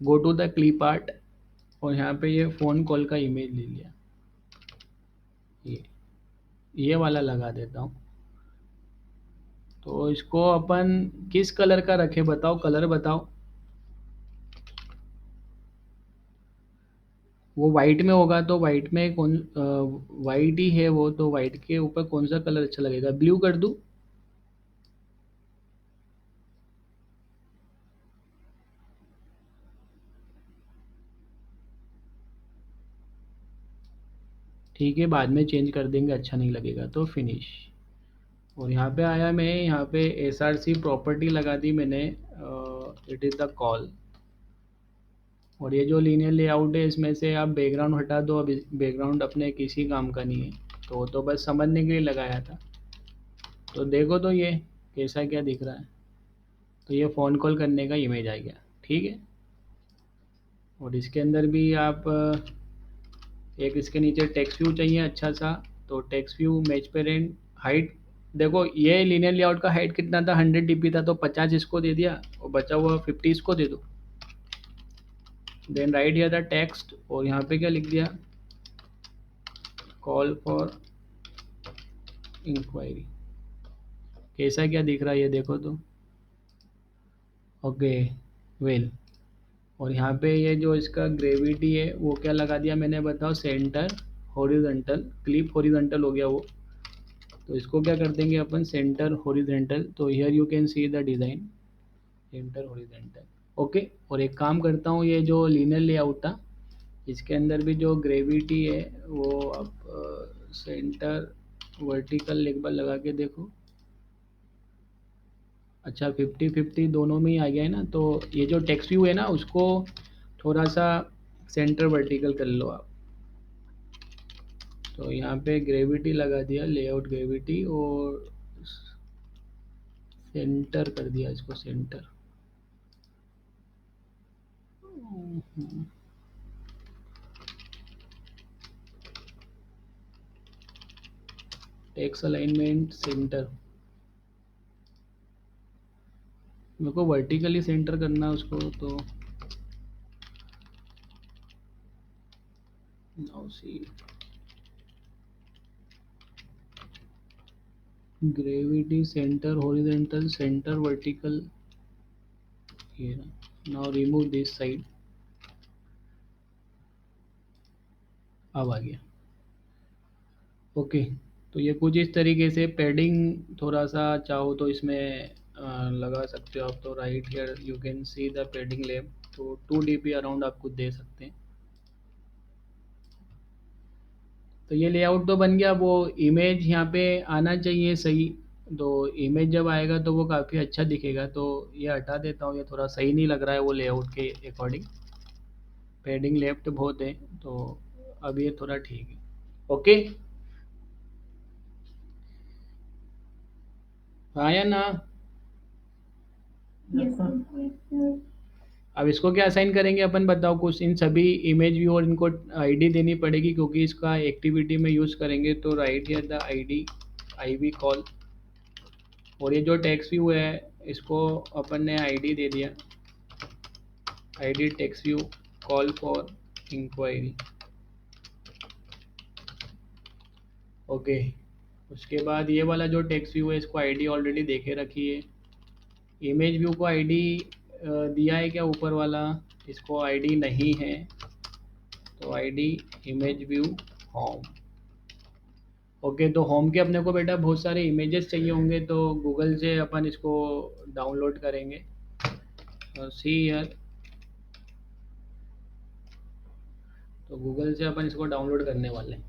go to the clip art, और यहाँ पे ये फ़ोन कॉल का इमेज ले लिया, ये ये वाला लगा देता हूँ। तो इसको अपन किस कलर का रखें बताओ, कलर बताओ। वो वाइट में होगा तो वाइट में कौन, वाइट ही है वो, तो वाइट के ऊपर कौन सा कलर अच्छा लगेगा, ब्लू कर दूँ? ठीक है, बाद में चेंज कर देंगे, अच्छा नहीं लगेगा तो फिनिश। और यहाँ पे आया मैं, यहाँ पे एस आर सी प्रॉपर्टी लगा दी मैंने, इट इज़ द कॉल। और ये जो लीनियर लेआउट है इसमें से आप बैकग्राउंड हटा दो, अब बैकग्राउंड अपने किसी काम का नहीं है, तो बस समझने के लिए लगाया था। तो देखो तो ये कैसा क्या दिख रहा है। तो ये फ़ोन कॉल करने का इमेज आ गया, ठीक है। और इसके अंदर भी आप एक इसके नीचे टेक्स्ट व्यू चाहिए अच्छा सा, तो text view match parent height. देखो ये लीनियर लेआउट का हाइट कितना था, 100 dp था, तो 50 इसको दे दिया और बचा हुआ 50 इसको दे दो। Then right here the text, और यहाँ पे क्या लिख दिया, कॉल फॉर इंक्वायरी। कैसा क्या दिख रहा है ये देखो तो। Okay well. और यहाँ पे ये जो इसका ग्रेविटी है वो क्या लगा दिया मैंने, बताओ, सेंटर हॉरिजॉन्टल, क्लिप हॉरिजॉन्टल हो गया वो। तो इसको क्या कर देंगे अपन, सेंटर हॉरिजॉन्टल। तो here you can see the design, centre horizontal. Okay. और एक काम करता हूँ, ये जो लीनियर लेआउट था इसके अंदर भी जो ग्रेविटी है वो आप सेंटर वर्टिकल एक बार लगा के देखो। अच्छा 50-50 दोनों में ही आ गया है ना। तो ये जो टेक्स्ट व्यू है ना उसको थोड़ा सा सेंटर वर्टिकल कर लो आप। तो यहाँ पे ग्रेविटी लगा दिया, लेआउट ग्रेविटी, और सेंटर कर दिया इसको, सेंटर। टेक्स्ट अलाइनमेंट सेंटर, मेरे को वर्टिकली सेंटर करना है उसको। तो now see gravity center horizontal centre vertical, here now remove this side। अब आ गया। ओके। तो ये कुछ इस तरीके से पैडिंग थोड़ा सा चाहो तो इसमें लगा सकते हो आप। तो right here you can see the padding lab, तो 2 dp अराउंड आप कुछ दे सकते हैं। तो ये लेआउट तो बन गया। वो इमेज यहाँ पे आना चाहिए सही। तो इमेज जब आएगा तो वो काफ़ी अच्छा दिखेगा। तो ये हटा देता हूँ, ये थोड़ा सही नहीं लग रहा है वो लेआउट के अकॉर्डिंग, पैडिंग लेफ्ट बहुत है। तो अब ये थोड़ा ठीक है। ओके। हाँ या ना। Yes, sir. Yes, sir. अब इसको क्या असाइन करेंगे अपन, बताओ कुछ। इन सभी इमेज व्यू और इनको आईडी देनी पड़ेगी क्योंकि इसका एक्टिविटी में यूज़ करेंगे। तो right here the ID, IV call. और ये जो टेक्स्ट व्यू है इसको अपन ने आईडी दे दिया, ID text view call for inquiry. Okay. उसके बाद ये वाला जो टेक्स्ट व्यू है इसको आईडी ऑलरेडी देखे रखी है। इमेज व्यू को आईडी दिया है क्या ऊपर वाला, इसको आईडी नहीं है। तो ID image view home. Okay. तो होम के अपने को बेटा बहुत सारे इमेजेस चाहिए होंगे, तो गूगल से अपन इसको डाउनलोड करेंगे। सी यार, तो गूगल से अपन इसको डाउनलोड करने वाले हैं।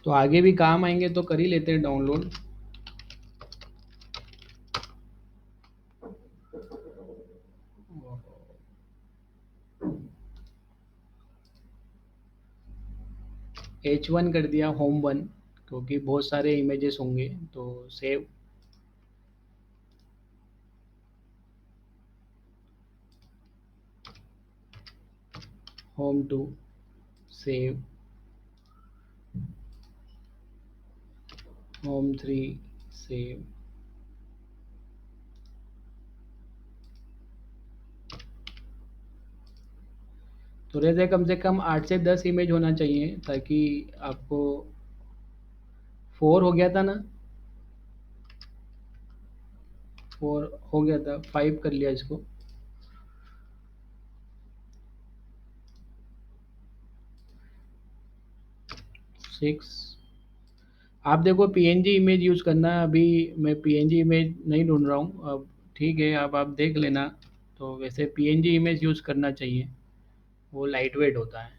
तो आगे भी काम आएंगे तो कर ही लेते हैं डाउनलोड। H1 कर दिया होम 1, क्योंकि बहुत सारे इमेजेस होंगे। तो save, home 2, save, home 3, save. तो रहते कम से कम 8 से 10 इमेज होना चाहिए, ताकि आपको 4 हो गया था ना, 4 हो गया था, 5 कर लिया इसको। 6। आप देखो पीएनजी इमेज यूज़ करना है, अभी मैं पीएनजी इमेज नहीं ढूंढ रहा हूँ अब। ठीक है, अब आप देख लेना। तो वैसे पीएनजी इमेज यूज़ करना चाहिए, वो लाइट वेट होता है।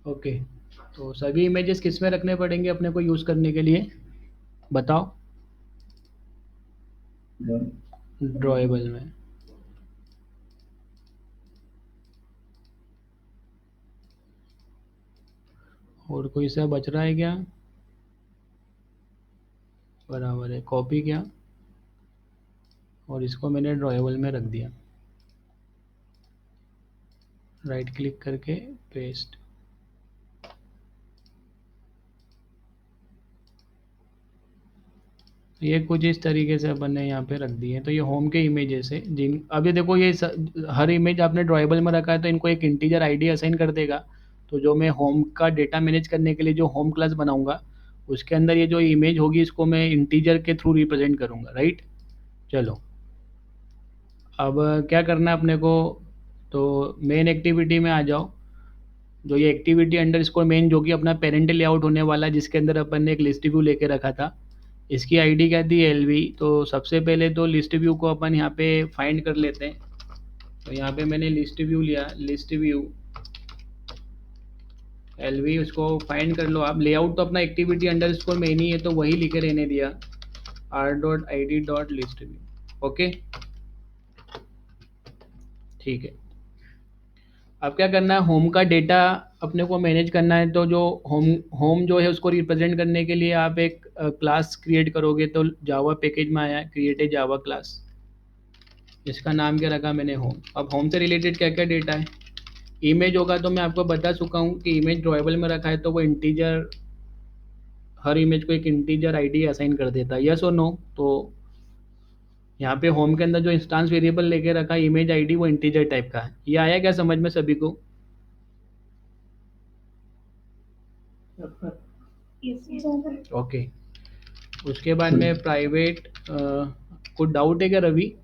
ओके, तो सभी इमेजेस किस में रखने पड़ेंगे अपने को यूज़ करने के लिए, बताओ। ड्रॉएबल में। और कोई सा बच रहा है क्या? बराबर है, कॉपी किया और इसको मैंने ड्रॉएबल में रख दिया, राइट क्लिक करके पेस्ट। ये कुछ इस तरीके से अपन ने यहाँ पे रख दिए। तो ये होम के इमेजेस है जिन, अभी देखो ये हर इमेज आपने ड्रॉएबल में रखा है तो इनको एक इंटीजर आईडी असाइन कर देगा। तो जो मैं होम का डेटा मैनेज करने के लिए जो होम क्लास बनाऊंगा उसके अंदर ये जो इमेज होगी इसको मैं इंटीजर के थ्रू रिप्रेजेंट करूंगा, राइट। चलो, अब क्या करना है अपने को, तो मेन एक्टिविटी में आ जाओ। जो ये एक्टिविटी अंडर स्कोर मेन जो कि अपना पेरेंट लेआउट होने वाला है जिसके अंदर अपन ने एक लिस्ट व्यू लेके रखा था, इसकी आईडी क्या थी, एलवी। तो सबसे पहले तो लिस्ट व्यू को अपन यहाँ पे फाइंड कर लेते हैं। तो यहाँ पे मैंने लिस्ट व्यू लिया, लिस्ट व्यू एलवी, उसको फाइंड कर लो आप। लेआउट तो अपना एक्टिविटी अंडर स्कोर मेन ही है तो वही लिखे रहने दिया, r.id.listView। ओके, ठीक है। अब क्या करना है, होम का डेटा अपने को मैनेज करना है। तो जो होम होम जो है उसको रिप्रेजेंट करने के लिए आप एक क्लास क्रिएट करोगे। तो जावा पैकेज में आया क्रिएट ए जावा क्लास, इसका नाम क्या रखा मैंने, होम। अब होम से रिलेटेड क्या क्या डेटा है, इमेज होगा तो मैं आपको बता चुका हूँ कि इमेज ड्रॉएबल में रखा है तो वो इंटीजर, हर इमेज को एक इंटीजर आईडी असाइन कर देता है, यस और नो। तो यहाँ पे होम के अंदर जो इंस्टांस वेरिएबल लेके रखा है इमेज आईडी वो इंटीजर टाइप का है। ये आया क्या समझ में सभी को? ओके, उसके बाद में प्राइवेट, कुछ डाउट है क्या रवि?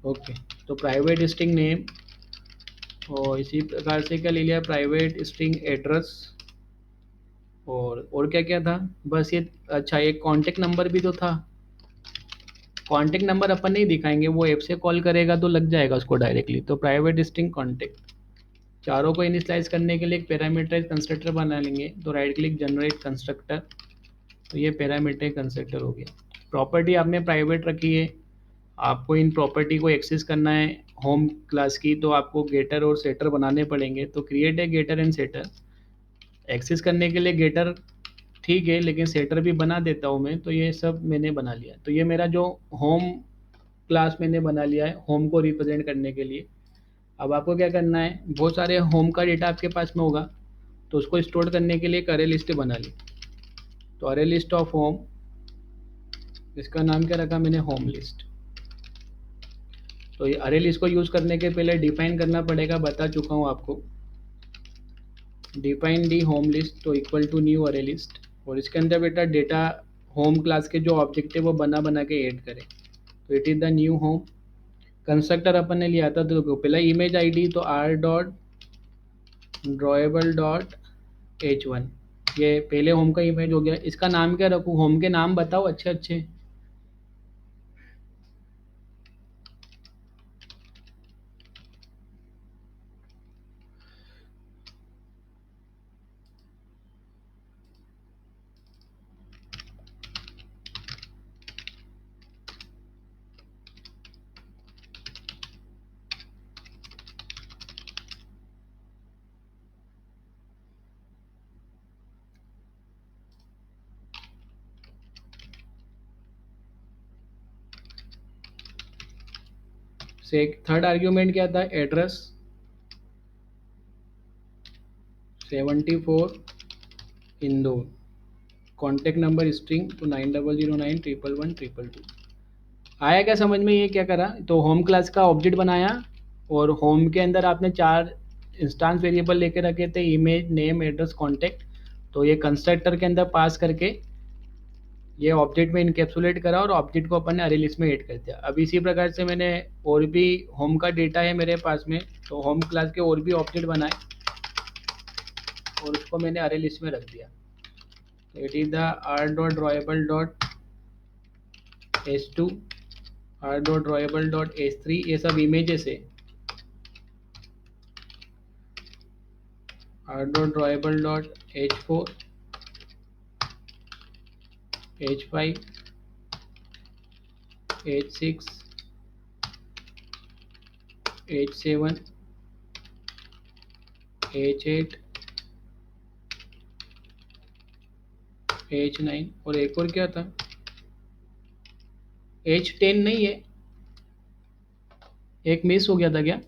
ओके, तो प्राइवेट स्ट्रिंग नेम और इसी प्रकार से क्या ले लिया, प्राइवेट स्ट्रिंग एड्रेस। और क्या क्या था, बस ये। अच्छा, एक कांटेक्ट नंबर भी तो था। कांटेक्ट नंबर अपन नहीं दिखाएंगे, वो ऐप से कॉल करेगा तो लग जाएगा उसको डायरेक्टली। तो प्राइवेट स्ट्रिंग कांटेक्ट, चारों को इनिशियलाइज करने के लिए एक पैरामीटराइज कंस्ट्रक्टर बना लेंगे। तो राइट क्लिक जनरेट कंस्ट्रक्टर, तो ये पैरामीटर कंस्ट्रक्टर हो गया। प्रॉपर्टी आपने प्राइवेट रखी है, आपको इन प्रॉपर्टी को एक्सेस करना है होम क्लास की, तो आपको गेटर और सेटर बनाने पड़ेंगे। तो क्रिएट है गेटर एंड सेटर। एक्सेस करने के लिए गेटर ठीक है, लेकिन सेटर भी बना देता हूँ मैं। तो ये सब मैंने बना लिया। तो ये मेरा जो होम क्लास मैंने बना लिया है होम को रिप्रेजेंट करने के लिए। अब आपको क्या करना है, बहुत सारे होम का डेटा आपके पास में होगा तो उसको स्टोर करने के लिए एक अरे लिस्ट बना ली। तो अरे लिस्ट ऑफ होम, इसका नाम क्या रखा मैंने, होम लिस्ट। तो ये अरे लिस्ट को यूज़ करने के पहले डिफाइन करना पड़ेगा, बता चुका हूँ आपको। डिफाइन दी होम लिस्ट तो इक्वल टू न्यू अरे लिस्ट, और इसके अंदर बेटा डेटा होम क्लास के जो ऑब्जेक्ट है वो बना के ऐड करें। तो it is the new home constructor अपन ने लिया था। तो पहला इमेज आईडी, तो r.drawable.h1, ये पहले होम का इमेज हो गया। इसका नाम क्या रखूँ, होम के नाम बताओ अच्छे अच्छे। से थर्ड आर्ग्यूमेंट क्या था, address 74 Indore, contact number string तो 9009111122। आया क्या समझ में, ये क्या करा, तो होम क्लास का ऑब्जेक्ट बनाया और होम के अंदर आपने 4 इंस्टांस वेरिएबल लेके रखे थे, इमेज, नेम, एड्रेस, कॉन्टेक्ट। तो ये कंस्ट्रक्टर के अंदर पास करके ये ऑब्जेक्ट में इनकेप्सुलेट करा और ऑब्जेक्ट को अपन ने अरे लिस्ट में ऐड कर दिया। अब इसी प्रकार से मैंने और भी होम का डेटा है मेरे पास में, तो होम क्लास के और भी ऑब्जेक्ट बनाए और उसको मैंने अरे लिस्ट में रख दिया। It is the r.drawable.h2, r.drawable.h3, ये सब इमेजेस है। r.drawable.h4 h5 h6 h7 h8 h9 और एक और क्या था, h10 नहीं है, एक मिस हो गया था क्या,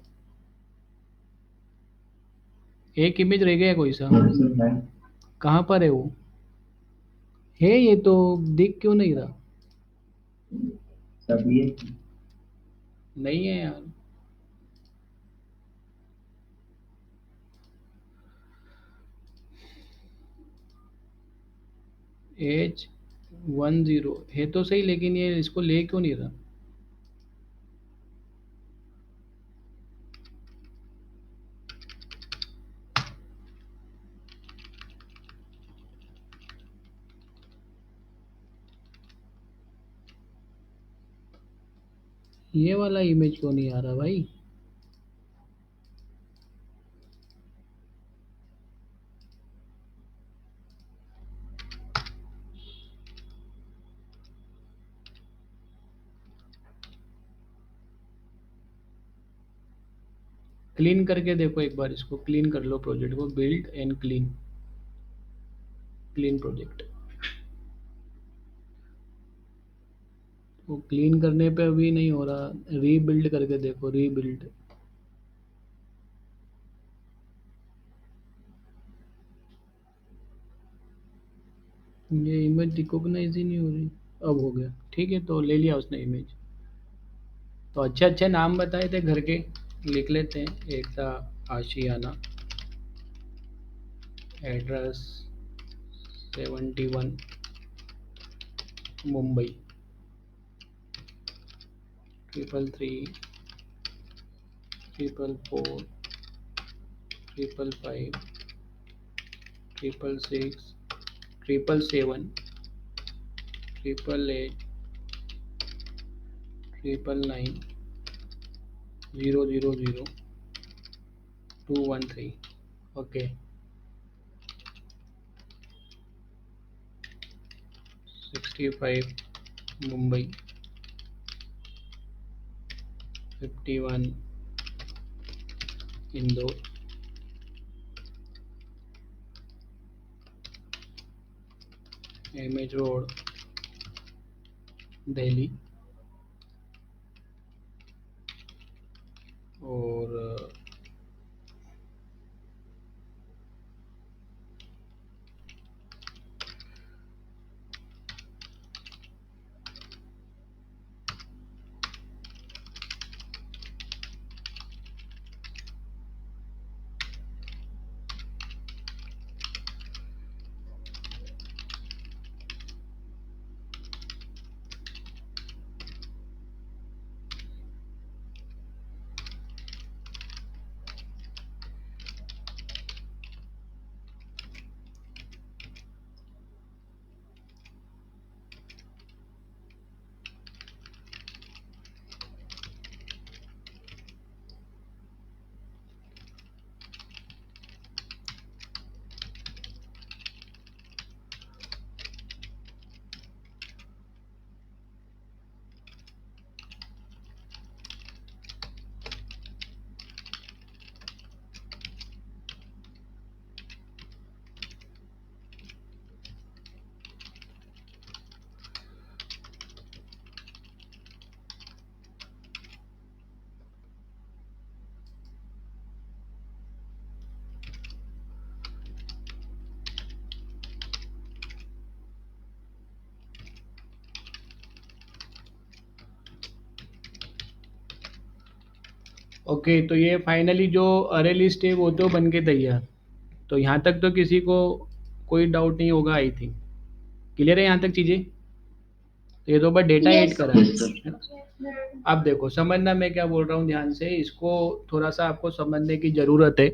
एक इमेज रह गया कोई सा, कहाँ पर है वो, है ये तो दिख क्यों नहीं रहा, तभी नहीं है यार, H10 है तो सही, लेकिन ये इसको ले क्यों नहीं रहा, ये वाला इमेज क्यों नहीं आ रहा भाई, क्लीन करके देखो एक बार, इसको क्लीन कर लो, प्रोजेक्ट को build and clean, clean project, वो क्लीन करने पे अभी नहीं हो रहा, रीबिल्ड करके देखो, रीबिल्ड, ये इमेज रिकॉग्नाइज ही नहीं हो रही, अब हो गया, ठीक है, तो ले लिया उसने इमेज, तो अच्छे अच्छे नाम बताए थे घर के, लिख लेते हैं, एक था Ashiana, address 71 Mumbai, 333 444 555 666 777 888 999 000 213, okay, 65 Mumbai, 51 Indore, MH road Delhi, और ओके, तो ये फाइनली जो अरे लिस्ट है वो तो बन के तैयार, तो यहाँ तक तो किसी को कोई डाउट नहीं होगा, आई थिंक क्लियर है यहाँ तक चीज़ें, तो ये तो बस डेटा ऐड करा है है ना। अब देखो समझना मैं क्या बोल रहा हूँ, ध्यान से इसको थोड़ा सा आपको समझने की ज़रूरत है,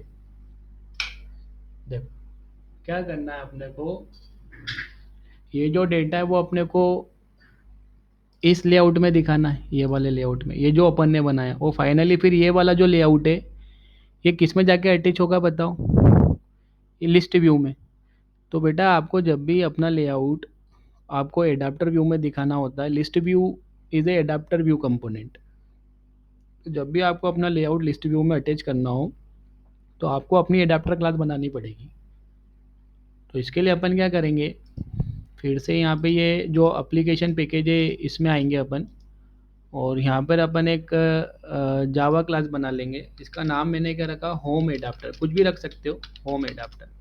देखो क्या करना है अपने को, ये जो डेटा है वो अपने को इस लेआउट में दिखाना है, ये वाले लेआउट में, ये जो अपन ने बनाया वो फाइनली फिर ये वाला जो लेआउट है ये किस में जाके अटैच होगा बताओ, लिस्ट व्यू में। तो बेटा आपको जब भी अपना लेआउट आपको एडाप्टर व्यू में दिखाना होता है, list view is a adapter view component. तो जब भी आपको अपना लेआउट लिस्ट व्यू में अटैच करना हो तो आपको अपनी एडाप्टर क्लास बनानी पड़ेगी। तो इसके लिए अपन क्या करेंगे, फिर से यहाँ पे ये जो एप्लीकेशन पैकेज है इसमें आएंगे अपन, और यहाँ पर अपन एक जावा क्लास बना लेंगे। इसका नाम मैंने क्या रखा, होम एडाप्टर, कुछ भी रख सकते हो, होम एडाप्टर।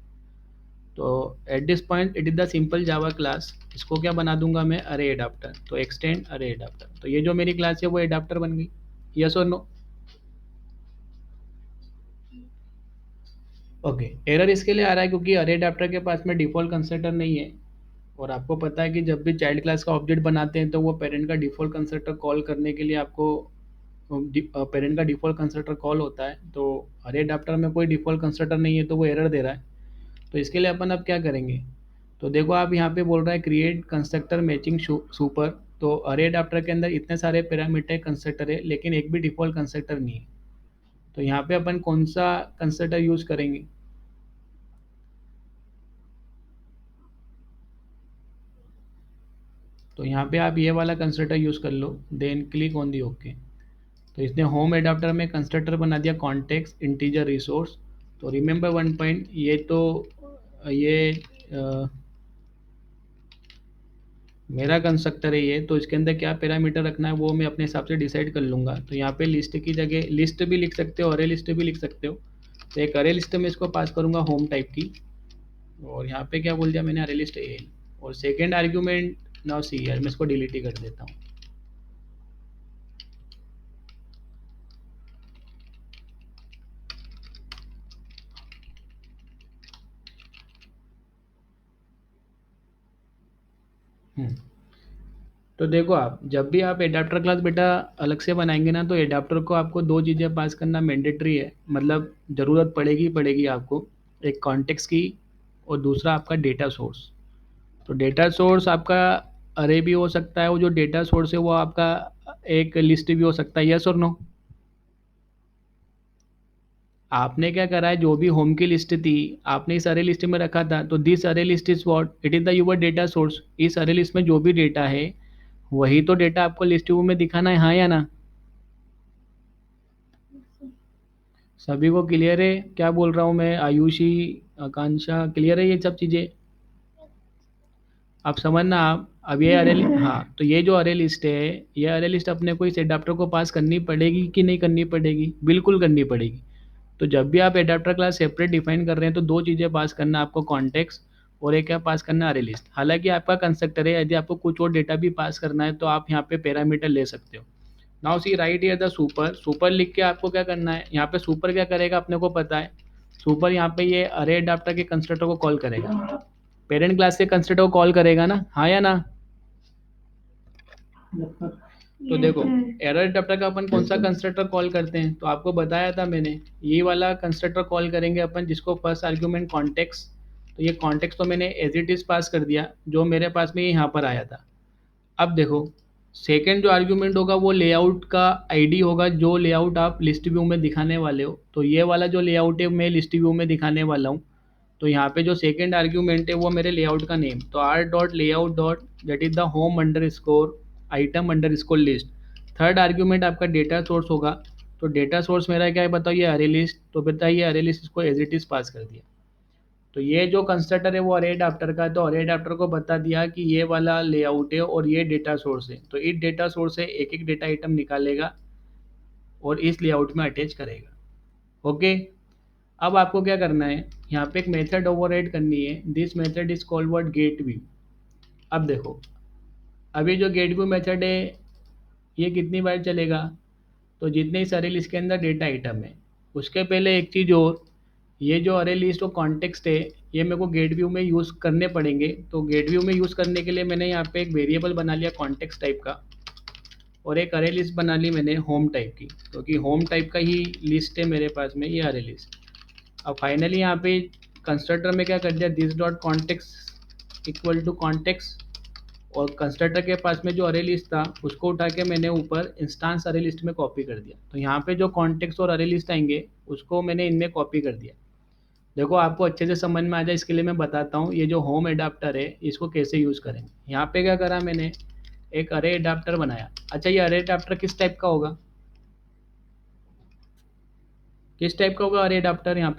तो at this point it is the simple Java class. इसको क्या बना दूंगा मैं, अरे एडाप्टर। तो एक्सटेंड अरे एडाप्टर, तो ये जो मेरी क्लास है वो एडाप्टर बन गई। यस और नो? ओके। एरर इसके लिए आ रहा है क्योंकि अरे एडाप्टर के पास में डिफ़ॉल्ट कंस्ट्रक्टर नहीं है, और आपको पता है कि जब भी चाइल्ड क्लास का ऑब्जेक्ट बनाते हैं तो वो पेरेंट का डिफ़ॉल्ट कंस्ट्रक्टर कॉल करने के लिए आपको पेरेंट का डिफ़ॉल्ट कंस्ट्रक्टर कॉल होता है। तो अरे एडाप्टर में कोई डिफ़ॉल्ट कंस्ट्रक्टर नहीं है तो वो एरर दे रहा है। तो इसके लिए अपन अब क्या करेंगे, तो देखो आप यहाँ पे बोल रहा है क्रिएट कंस्ट्रक्टर मैचिंग सुपर। तो अरे एडाप्टर के अंदर इतने सारे पैरामीटर कंस्ट्रक्टर है लेकिन एक भी डिफ़ॉल्ट कंस्ट्रक्टर नहीं है। तो यहाँ पे अपन कौन सा कंस्ट्रक्टर यूज़ करेंगे, तो यहाँ पे आप ये वाला कंस्ट्रक्टर यूज़ कर लो, then click on the okay. तो इसने होम एडाप्टर में कंस्ट्रक्टर बना दिया कॉन्टेक्स्ट इंटीजर रिसोर्स। तो रिमेंबर वन पॉइंट, ये तो ये मेरा कंस्ट्रक्टर है ये, तो इसके अंदर क्या पैरामीटर रखना है वो मैं अपने हिसाब से डिसाइड कर लूँगा। तो यहाँ पे लिस्ट की जगह लिस्ट भी लिख सकते हो, अरे लिस्ट भी लिख सकते हो। तो एक अरे लिस्ट में इसको पास करूँगा होम टाइप की, और यहाँ पे क्या बोल दिया मैंने, अरे लिस्ट ए। और सेकेंड आर्ग्यूमेंट नाउ सी, यार मैं इसको डिलीट ही कर देता हूँ। तो देखो आप जब भी आप एडाप्टर क्लास बेटा अलग से बनाएंगे ना, तो एडाप्टर को आपको दो चीज़ें पास करना मैंडेटरी है, मतलब ज़रूरत पड़ेगी पड़ेगी आपको। एक कॉन्टेक्स्ट की, और दूसरा आपका डेटा सोर्स। तो डेटा सोर्स आपका अरे भी हो सकता है, वो जो डेटा सोर्स है वो आपका एक लिस्ट भी हो सकता है। यस और नो? आपने क्या करा है, जो भी होम की लिस्ट थी आपने इस अरे लिस्ट में रखा था, तो this array list is what, it is the your data source. इस अरे लिस्ट में जो भी डेटा है वही तो डेटा आपको लिस्ट व्यू में दिखाना है, हाँ या ना? सभी को क्लियर है क्या बोल रहा हूँ मैं, आयुषी, आकांक्षा, क्लियर है ये सब चीज़ें? आप समझना आप, अब ये Yes, अरे, sir. हाँ, तो ये जो अरे लिस्ट है, ये अरे लिस्ट अपने को इस एडाप्टर को पास करनी पड़ेगी कि नहीं करनी पड़ेगी? बिल्कुल करनी पड़ेगी। तो जब भी आप एडाप्टर क्लास सेपरेट डिफाइन कर रहे हैं तो दो चीज़ें पास करना आपको, कॉन्टेक्स्ट और एक क्या पास करना, अरे लिस्ट। हालांकि आपका कंस्ट्रक्टर है, यदि आपको कुछ और डेटा भी पास करना है तो आप यहाँ पे पैरामीटर ले सकते हो। Now see right here the super, super लिख के आपको क्या करना है, यहाँ पे सुपर क्या करेगा अपने को पता है। सुपर यहाँ पे ये अरे एडाप्टर के कंस्ट्रक्टर को कॉल करेगा, पेरेंट क्लास के कंस्ट्रक्टर को कॉल करेगा ना, हाँ या ना? तो Yes, देखो sir. एरर एडाप्टर का अपन कौन सा कंस्ट्रक्टर कॉल करते हैं, तो आपको बताया था मैंने, ये वाला कंस्ट्रक्टर कॉल करेंगे अपन, जिसको फर्स्ट आर्ग्यूमेंट कॉन्टेक्स्ट। तो ये कॉन्टेक्स्ट तो मैंने एज इट इज़ पास कर दिया, जो मेरे पास में यहाँ पर आया था। अब देखो सेकेंड जो आर्ग्यूमेंट होगा वो लेआउट का आईडी होगा, जो लेआउट आप लिस्ट व्यू में दिखाने वाले हो। तो ये वाला जो लेआउट है मैं लिस्ट व्यू में दिखाने वाला हूँ। तो यहाँ पे जो सेकेंड आर्ग्यूमेंट है वो मेरे लेआउट का नेम, तो R dot layout dot that is the home underscore item underscore list. Third argument आपका डेटा सोर्स होगा। तो डेटा सोर्स मेरा क्या है बताओ, ये अरे लिस्ट। तो बताइए अरे लिस्ट इसको एज इट इज पास कर दिया। तो ये जो कंस्ट्रक्टर है वो अरे एडाप्टर का है, तो अरे एडाप्टर को बता दिया कि ये वाला लेआउट है और ये डेटा सोर्स है, तो इस डेटा सोर्स से एक एक डेटा आइटम निकालेगा और इस लेआउट में अटैच करेगा। ओके। अब आपको क्या करना है, यहाँ पे एक मेथड ओवरराइड करनी है, this method is called what, gate view. अब देखो अभी जो गेट व्यू मेथड है ये कितनी बार चलेगा, तो जितने इस अरे लिस्ट के अंदर डेटा आइटम है। उसके पहले एक चीज़ और, ये जो अरे लिस्ट और कॉन्टेक्स्ट है ये मेरे को गेट व्यू में यूज़ करने पड़ेंगे। तो गेट व्यू में यूज़ करने के लिए मैंने यहाँ पे एक वेरिएबल बना लिया कॉन्टेक्स्ट टाइप का, और एक अरे लिस्ट बना ली मैंने होम टाइप की, क्योंकि होम टाइप का ही लिस्ट है मेरे पास में ये अरे लिस्ट। अब फाइनली यहाँ पे कंस्ट्रक्टर में क्या कर दिया, this dot context equal to context, और कंस्ट्रक्टर के पास में जो अरे लिस्ट था उसको उठा के मैंने ऊपर इंस्टांस अरे लिस्ट में कॉपी कर दिया। तो यहाँ पे जो कॉन्टेक्स्ट और अरे लिस्ट आएंगे उसको मैंने इनमें कॉपी कर दिया। देखो आपको अच्छे से समझ में आ जाए इसके लिए मैं बताता हूँ, ये जो होम एडाप्टर है इसको कैसे यूज़ करेंगे। यहाँ पे क्या करा मैंने, एक अरे एडाप्टर बनाया। अच्छा ये अरे एडाप्टर किस टाइप का होगा, किस टाइप का होगा अरे एडाप्टर, यहाँ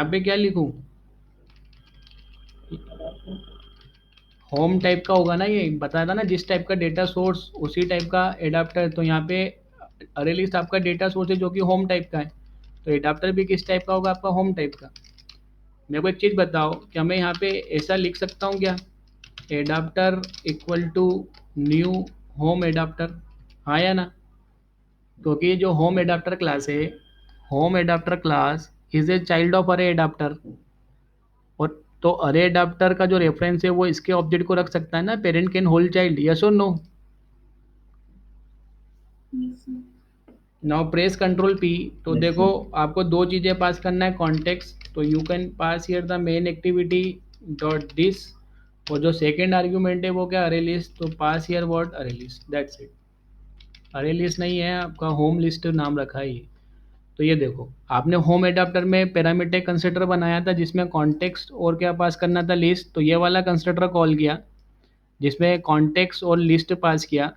पे क्या लिखूँ, होम टाइप का होगा ना, ये बताया था ना, जिस टाइप का डेटा सोर्स उसी टाइप का एडाप्टर। तो यहाँ पे अरे लिस्ट आपका डेटा सोर्स है जो कि होम टाइप का है, तो एडाप्टर भी किस टाइप का होगा, आपका होम टाइप का। मेरे को एक चीज़ बताओ, क्या मैं यहाँ पे ऐसा लिख सकता हूँ क्या, adapter equal to new home adapter, हाँ या ना। क्योंकि ये जो होम एडाप्टर क्लास है, home adapter class is a child of array adapter. और तो अरे एडाप्टर का जो रेफरेंस है वो इसके ऑब्जेक्ट को रख सकता है ना, parent can hold child, yes और no. Yes, sir. Now press control P. तो Yes, देखो sir. आपको दो चीज़ें पास करना है, कॉन्टेक्स्ट, तो you can pass here the main activity dot this, और जो सेकेंड आर्ग्यूमेंट है वो क्या, अरे लिस्ट, तो पास हियर व्हाट, अरे लिस्ट, दैट्स इट। अरे लिस्ट नहीं है आपका, होम लिस्ट नाम रखा है ये। तो ये देखो आपने होम एडाप्टर में पैरामीटर कंस्ट्रक्टर बनाया था जिसमें कॉन्टेक्स्ट और क्या पास करना था, लिस्ट। तो ये वाला कंस्ट्रक्टर कॉल किया जिसमें कॉन्टेक्स्ट और लिस्ट पास किया।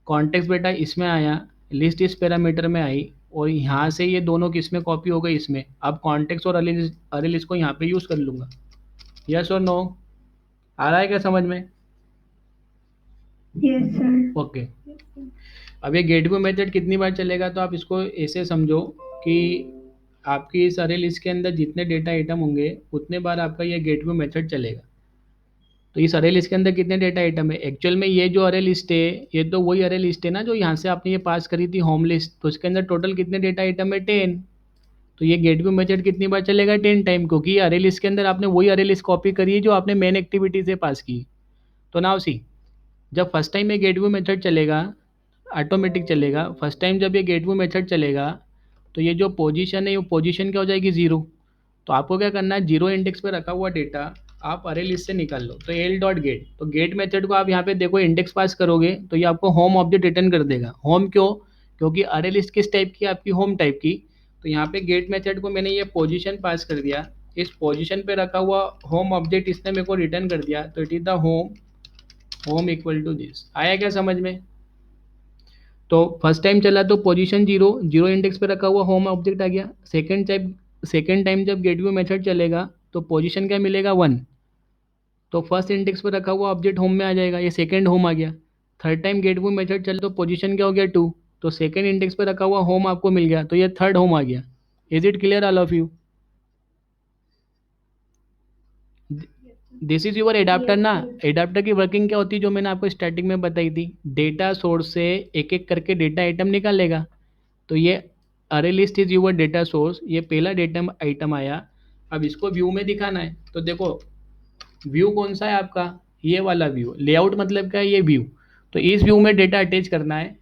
कॉन्टेक्स्ट बेटा इसमें आया, लिस्ट इस पैरामीटर में आई, और यहाँ से ये दोनों किस में कॉपी हो गई, इसमें। अब कॉन्टेक्स्ट और अरे लिस्ट को यहाँ पे यूज़ कर लूँगा, यस और नो। आ रहा है क्या समझ में, Yes, sir. ओके। अब ये गेटवे मेथड कितनी बार चलेगा, तो आप इसको ऐसे समझो कि आपकी इस अरे लिस्ट के अंदर जितने डेटा आइटम होंगे उतने बार आपका ये गेटवे मेथड चलेगा। तो इस अरे लिस्ट के अंदर कितने डेटा आइटम है, एक्चुअल में ये जो अरे लिस्ट है ये तो वही अरे लिस्ट है ना जो यहाँ से आपने ये पास करी थी होम लिस्ट, तो इसके अंदर टोटल कितने डेटा आइटम है, 10। तो ये गेटवे मेथड कितनी बार चलेगा, 10 टाइम, क्योंकि ये अरे लिस्ट के अंदर आपने वही अरे लिस्ट कॉपी करी है जो आपने मेन एक्टिविटी से पास की। तो नाउ सी, जब फर्स्ट टाइम ये गेटवे मेथड चलेगा, ऑटोमेटिक चलेगा, फर्स्ट टाइम जब ये गेटवे मेथड चलेगा तो ये जो पोजीशन है वो पोजीशन क्या हो जाएगी, ज़ीरो। तो आपको क्या करना है, जीरो इंडेक्स पे रखा हुआ डेटा आप अरे लिस्ट से निकाल लो, तो एल डॉट गेट, तो गेट मेथड को आप यहाँ पे देखो इंडेक्स पास करोगे तो ये आपको होम ऑब्जेक्ट रिटर्न कर देगा। होम क्यों, क्योंकि अरे लिस्ट किस टाइप की, आपकी होम टाइप की। तो यहाँ पे गेट मेथड को मैंने ये पोजीशन पास कर दिया, इस पोजीशन पे रखा हुआ होम ऑब्जेक्ट इसने मेरे को रिटर्न कर दिया, तो it is the home, home equal to this. आया क्या समझ में। तो फर्स्ट टाइम चला तो पोजीशन जीरो, जीरो इंडेक्स पे रखा हुआ होम ऑब्जेक्ट आ गया। सेकेंड टाइम जब गेटवे मेथड चलेगा तो पोजीशन क्या मिलेगा, 1। तो फर्स्ट इंडेक्स पे रखा हुआ ऑब्जेक्ट होम में आ जाएगा, ये सेकेंड होम आ गया। थर्ड टाइम गेटवे मेथड चले तो पोजीशन क्या हो गया, 2। तो सेकेंड इंडेक्स पे रखा हुआ होम आपको मिल गया, तो ये थर्ड होम आ गया। Is it clear all of you. This is your adapter Yes, ना। sir. एडाप्टर की वर्किंग क्या होती है, जो मैंने आपको स्टार्टिंग में बताई थी, डेटा सोर्स से एक एक करके डेटा आइटम निकालेगा। तो ये array list is your data source, ये पहला डेटा आइटम आया। अब इसको व्यू में दिखाना है, तो देखो व्यू कौन सा है आपका, ये वाला व्यू। लेआउट मतलब क्या है, ये व्यू। तो इस व्यू में डेटा अटैच करना है,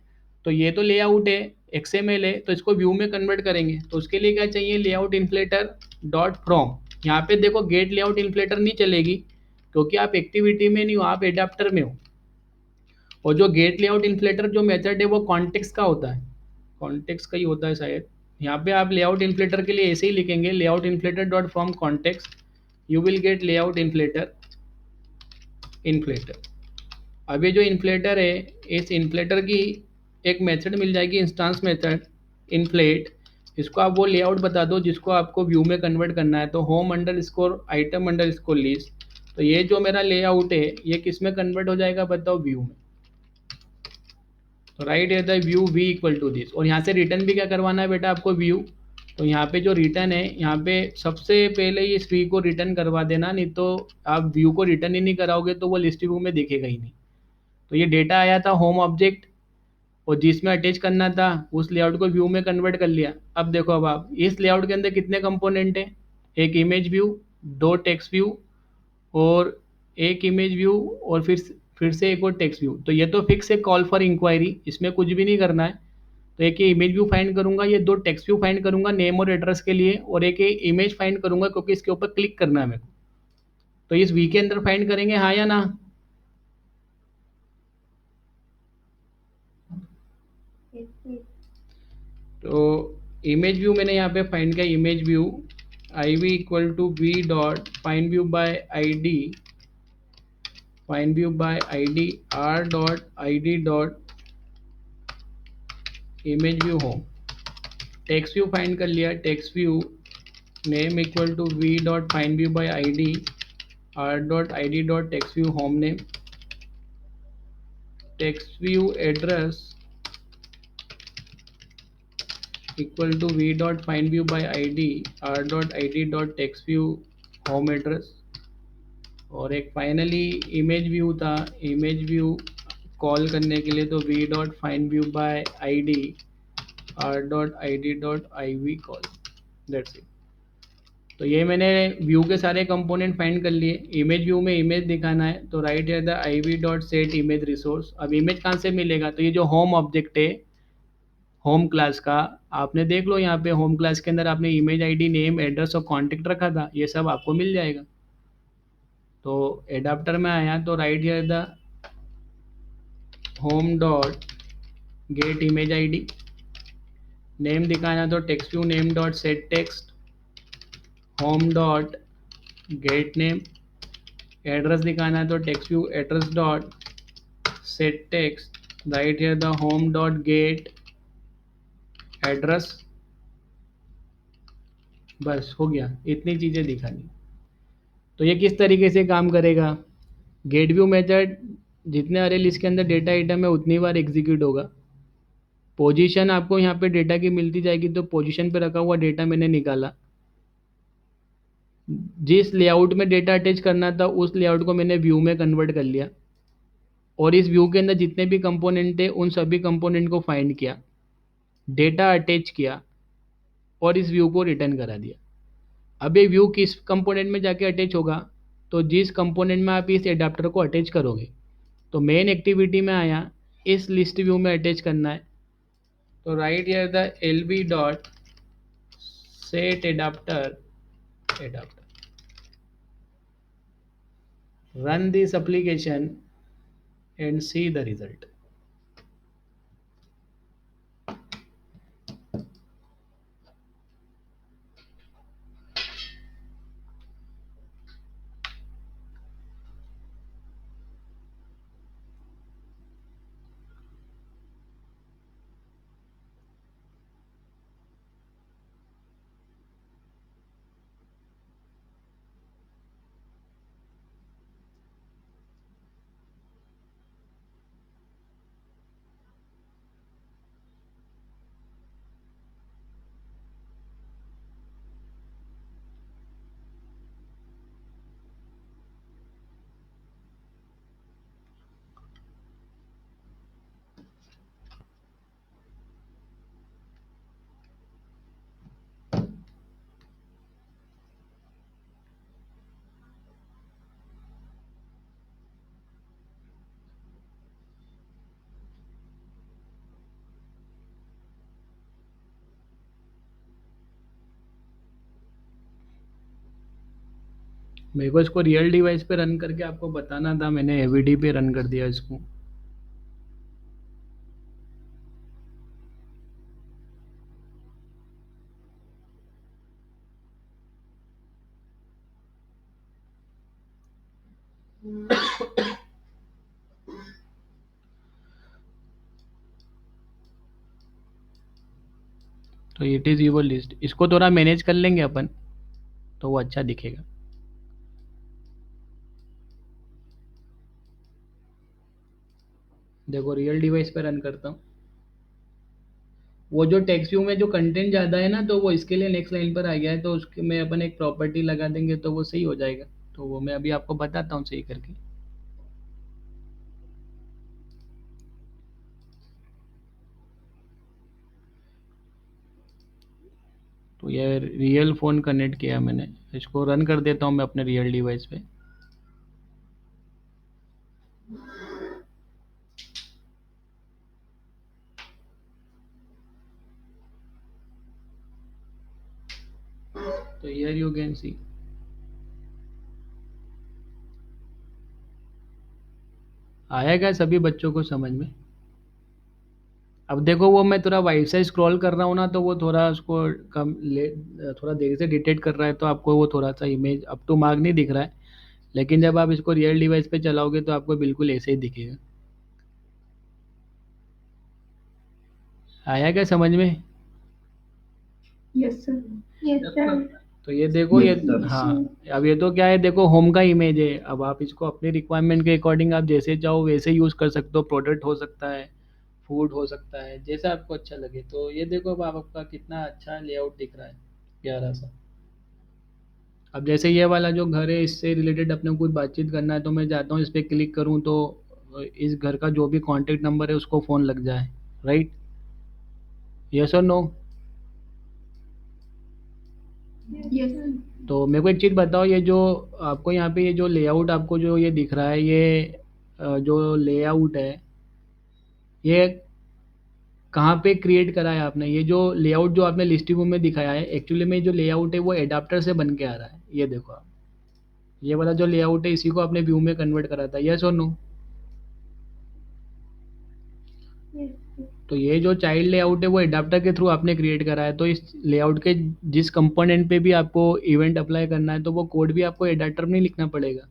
तो ये तो लेआउट है, XML है, तो इसको व्यू में कन्वर्ट करेंगे। तो उसके लिए क्या चाहिए, लेआउट इन्फ्लेटर डॉट फ्रॉम। यहाँ पे देखो गेट लेआउट इन्फ्लेटर नहीं चलेगी, क्योंकि आप एक्टिविटी में नहीं हो, आप एडाप्टर में हो। और जो गेट लेआउट इन्फ्लेटर जो मेथड है वो कॉन्टेक्स्ट का होता है, कॉन्टेक्स्ट का ही होता है शायद। यहाँ पे आप लेआउट इन्फ्लेटर के लिए ऐसे ही लिखेंगे, layout inflator dot from context, you will get layout inflator, inflator. अब ये जो इन्फ्लेटर है, इस इन्फ्लेटर की एक मेथड मिल जाएगी, इंस्टांस मेथड इन्फ्लेट। इसको आप वो लेआउट बता दो जिसको आपको व्यू में कन्वर्ट करना है, तो home underscore item underscore list. तो ये जो मेरा लेआउट है ये किस में कन्वर्ट हो जाएगा बताओ, व्यू में। तो right here the view V equal to this, और यहाँ से रिटर्न भी क्या करवाना है बेटा आपको, व्यू। तो यहाँ पे जो रिटर्न है, यहाँ पे सबसे पहले इस वी को रिटर्न करवा देना, नहीं तो आप व्यू को रिटर्न ही नहीं कराओगे तो वो लिस्ट व्यू में दिखेगा ही नहीं। तो ये डेटा आया था होम ऑब्जेक्ट, और जिसमें अटैच करना था उस लेआउट को व्यू में कन्वर्ट कर लिया। अब देखो, अब आप इस लेआउट के अंदर कितने कंपोनेंट हैं, एक इमेज व्यू, दो टेक्स्ट व्यू, और एक इमेज व्यू, और फिर से एक और टेक्स्ट व्यू। तो ये तो फिक्स है, कॉल फॉर इंक्वायरी, इसमें कुछ भी नहीं करना है। तो एक ये इमेज व्यू फाइंड करूंगा, ये दो टेक्स्ट व्यू फाइंड करूंगा नेम और एड्रेस के लिए, और एक ये इमेज फाइंड करूंगा क्योंकि इसके ऊपर क्लिक करना है मेरे को। तो इस वी के अंदर फाइंड करेंगे, हाँ या ना। Yes, sir. तो इमेज व्यू मैंने यहाँ पे फाइंड किया, image view I V equal to V dot find view by I D, find view by I D R dot I D dot image view home. Text view find कर लिया, text view name equal to V dot find view by I D R dot I D dot text view home name. Text view address equal to V dot find view by I D R dot I D dot text view home address. और एक फाइनली इमेज व्यू था, इमेज व्यू कॉल करने के लिए तो V dot find view by I D R dot I D dot I V call, that's it. तो ये मैंने व्यू के सारे कंपोनेंट फाइंड कर लिए। इमेज व्यू में इमेज दिखाना है तो right here the I we dot set image resource. अब इमेज कहाँ से मिलेगा, तो ये जो होम ऑब्जेक्ट है होम क्लास का, आपने देख लो यहाँ पे होम क्लास के अंदर आपने इमेज आईडी नेम एड्रेस और कॉन्टेक्ट रखा था, ये सब आपको मिल जाएगा। तो एडाप्टर में आया तो right here the home dot gate image ID, name दिखाना तो text view name dot set text, home dot gate name, address दिखाना तो text view address dot set text, right here the home dot gate address. बस हो गया, इतनी चीज़ें दिखानी। तो ये किस तरीके से काम करेगा, गेट व्यू मेथड जितने अरे लिस्ट के अंदर डेटा आइटम है उतनी बार एग्जीक्यूट होगा। पोजीशन आपको यहाँ पे डेटा की मिलती जाएगी, तो पोजीशन पे रखा हुआ डेटा मैंने निकाला, जिस लेआउट में डेटा अटैच करना था उस लेआउट को मैंने व्यू में कन्वर्ट कर लिया, और इस व्यू के अंदर जितने भी कंपोनेंट थे उन सभी कंपोनेंट को फाइंड किया, डेटा अटैच किया और इस व्यू को रिटर्न करा दिया। अब ये व्यू किस कंपोनेंट में जाके अटैच होगा, तो जिस कंपोनेंट में आप इस एडाप्टर को अटैच करोगे। तो मेन एक्टिविटी में आया इस लिस्ट व्यू में अटैच करना है, तो right here the L V dot set adapter, run this application and see the result। मेरे को इसको रियल डिवाइस पे रन करके आपको बताना था, मैंने एवीडी पे रन कर दिया इसको। तो इट इज़ यूर लिस्ट, इसको थोड़ा मैनेज कर लेंगे अपन तो वो अच्छा दिखेगा। देखो रियल डिवाइस पे रन करता हूँ, वो जो टेक्स्ट व्यू में जो कंटेंट ज़्यादा है ना, तो वो इसके लिए नेक्स्ट लाइन पर आ गया है, तो उसके में अपन एक प्रॉपर्टी लगा देंगे तो वो सही हो जाएगा। तो वो मैं अभी आपको बताता हूँ सही करके। तो ये रियल फ़ोन कनेक्ट किया मैंने, इसको रन कर देता हूँ मैं अपने रियल डिवाइस पे। तो हियर यू कैन सी, आया क्या सभी बच्चों को समझ में? अब देखो वो मैं थोड़ा वाइड से स्क्रॉल कर रहा हूँ ना, तो वो थोड़ा उसको कम थोड़ा देर से डिटेक्ट कर रहा है, तो आपको वो थोड़ा सा इमेज अप टू मार्क नहीं दिख रहा है। लेकिन जब आप इसको रियल डिवाइस पे चलाओगे तो आपको बिल्कुल ऐसे ही दिखेगा। आया क्या समझ में? Yes, sir. Yes, sir. तो ये देखो ये, Yes, हाँ, sir. अब ये तो क्या है, देखो होम का इमेज है। अब आप इसको अपनी रिक्वायरमेंट के अकॉर्डिंग आप जैसे चाहो वैसे यूज़ कर सकते हो। प्रोडक्ट हो सकता है, फूड हो सकता है, जैसा आपको अच्छा लगे। तो ये देखो अब आपका कितना अच्छा लेआउट दिख रहा है, प्यारा सा। अब जैसे ये वाला जो घर है, इससे रिलेटेड अपने को कुछ बातचीत करना है, तो मैं चाहता हूँ इस पर क्लिक करूँ तो इस घर का जो भी कॉन्टेक्ट नंबर है उसको फ़ोन लग जाए। राइट? यस और नो? Yes, sir. तो मेरे को एक चीज़ बताओ, ये जो आपको यहाँ पे ये जो लेआउट आपको जो ये दिख रहा है, ये जो लेआउट है, ये कहाँ पे क्रिएट करा है आपने? ये जो लेआउट जो आपने लिस्ट व्यू में दिखाया है, एक्चुअली में जो लेआउट है वो एडाप्टर से बन के आ रहा है। ये देखो आप, ये वाला जो लेआउट है इसी को आपने व्यू में कन्वर्ट करा था। यस और नो? Yes, sir. तो ये जो चाइल्ड लेआउट है वो एडाप्टर के थ्रू आपने क्रिएट करा है। तो इस लेआउट के जिस कंपोनेंट पे भी आपको इवेंट अप्लाई करना है, तो वो कोड भी आपको एडाप्टर में ही लिखना पड़ेगा।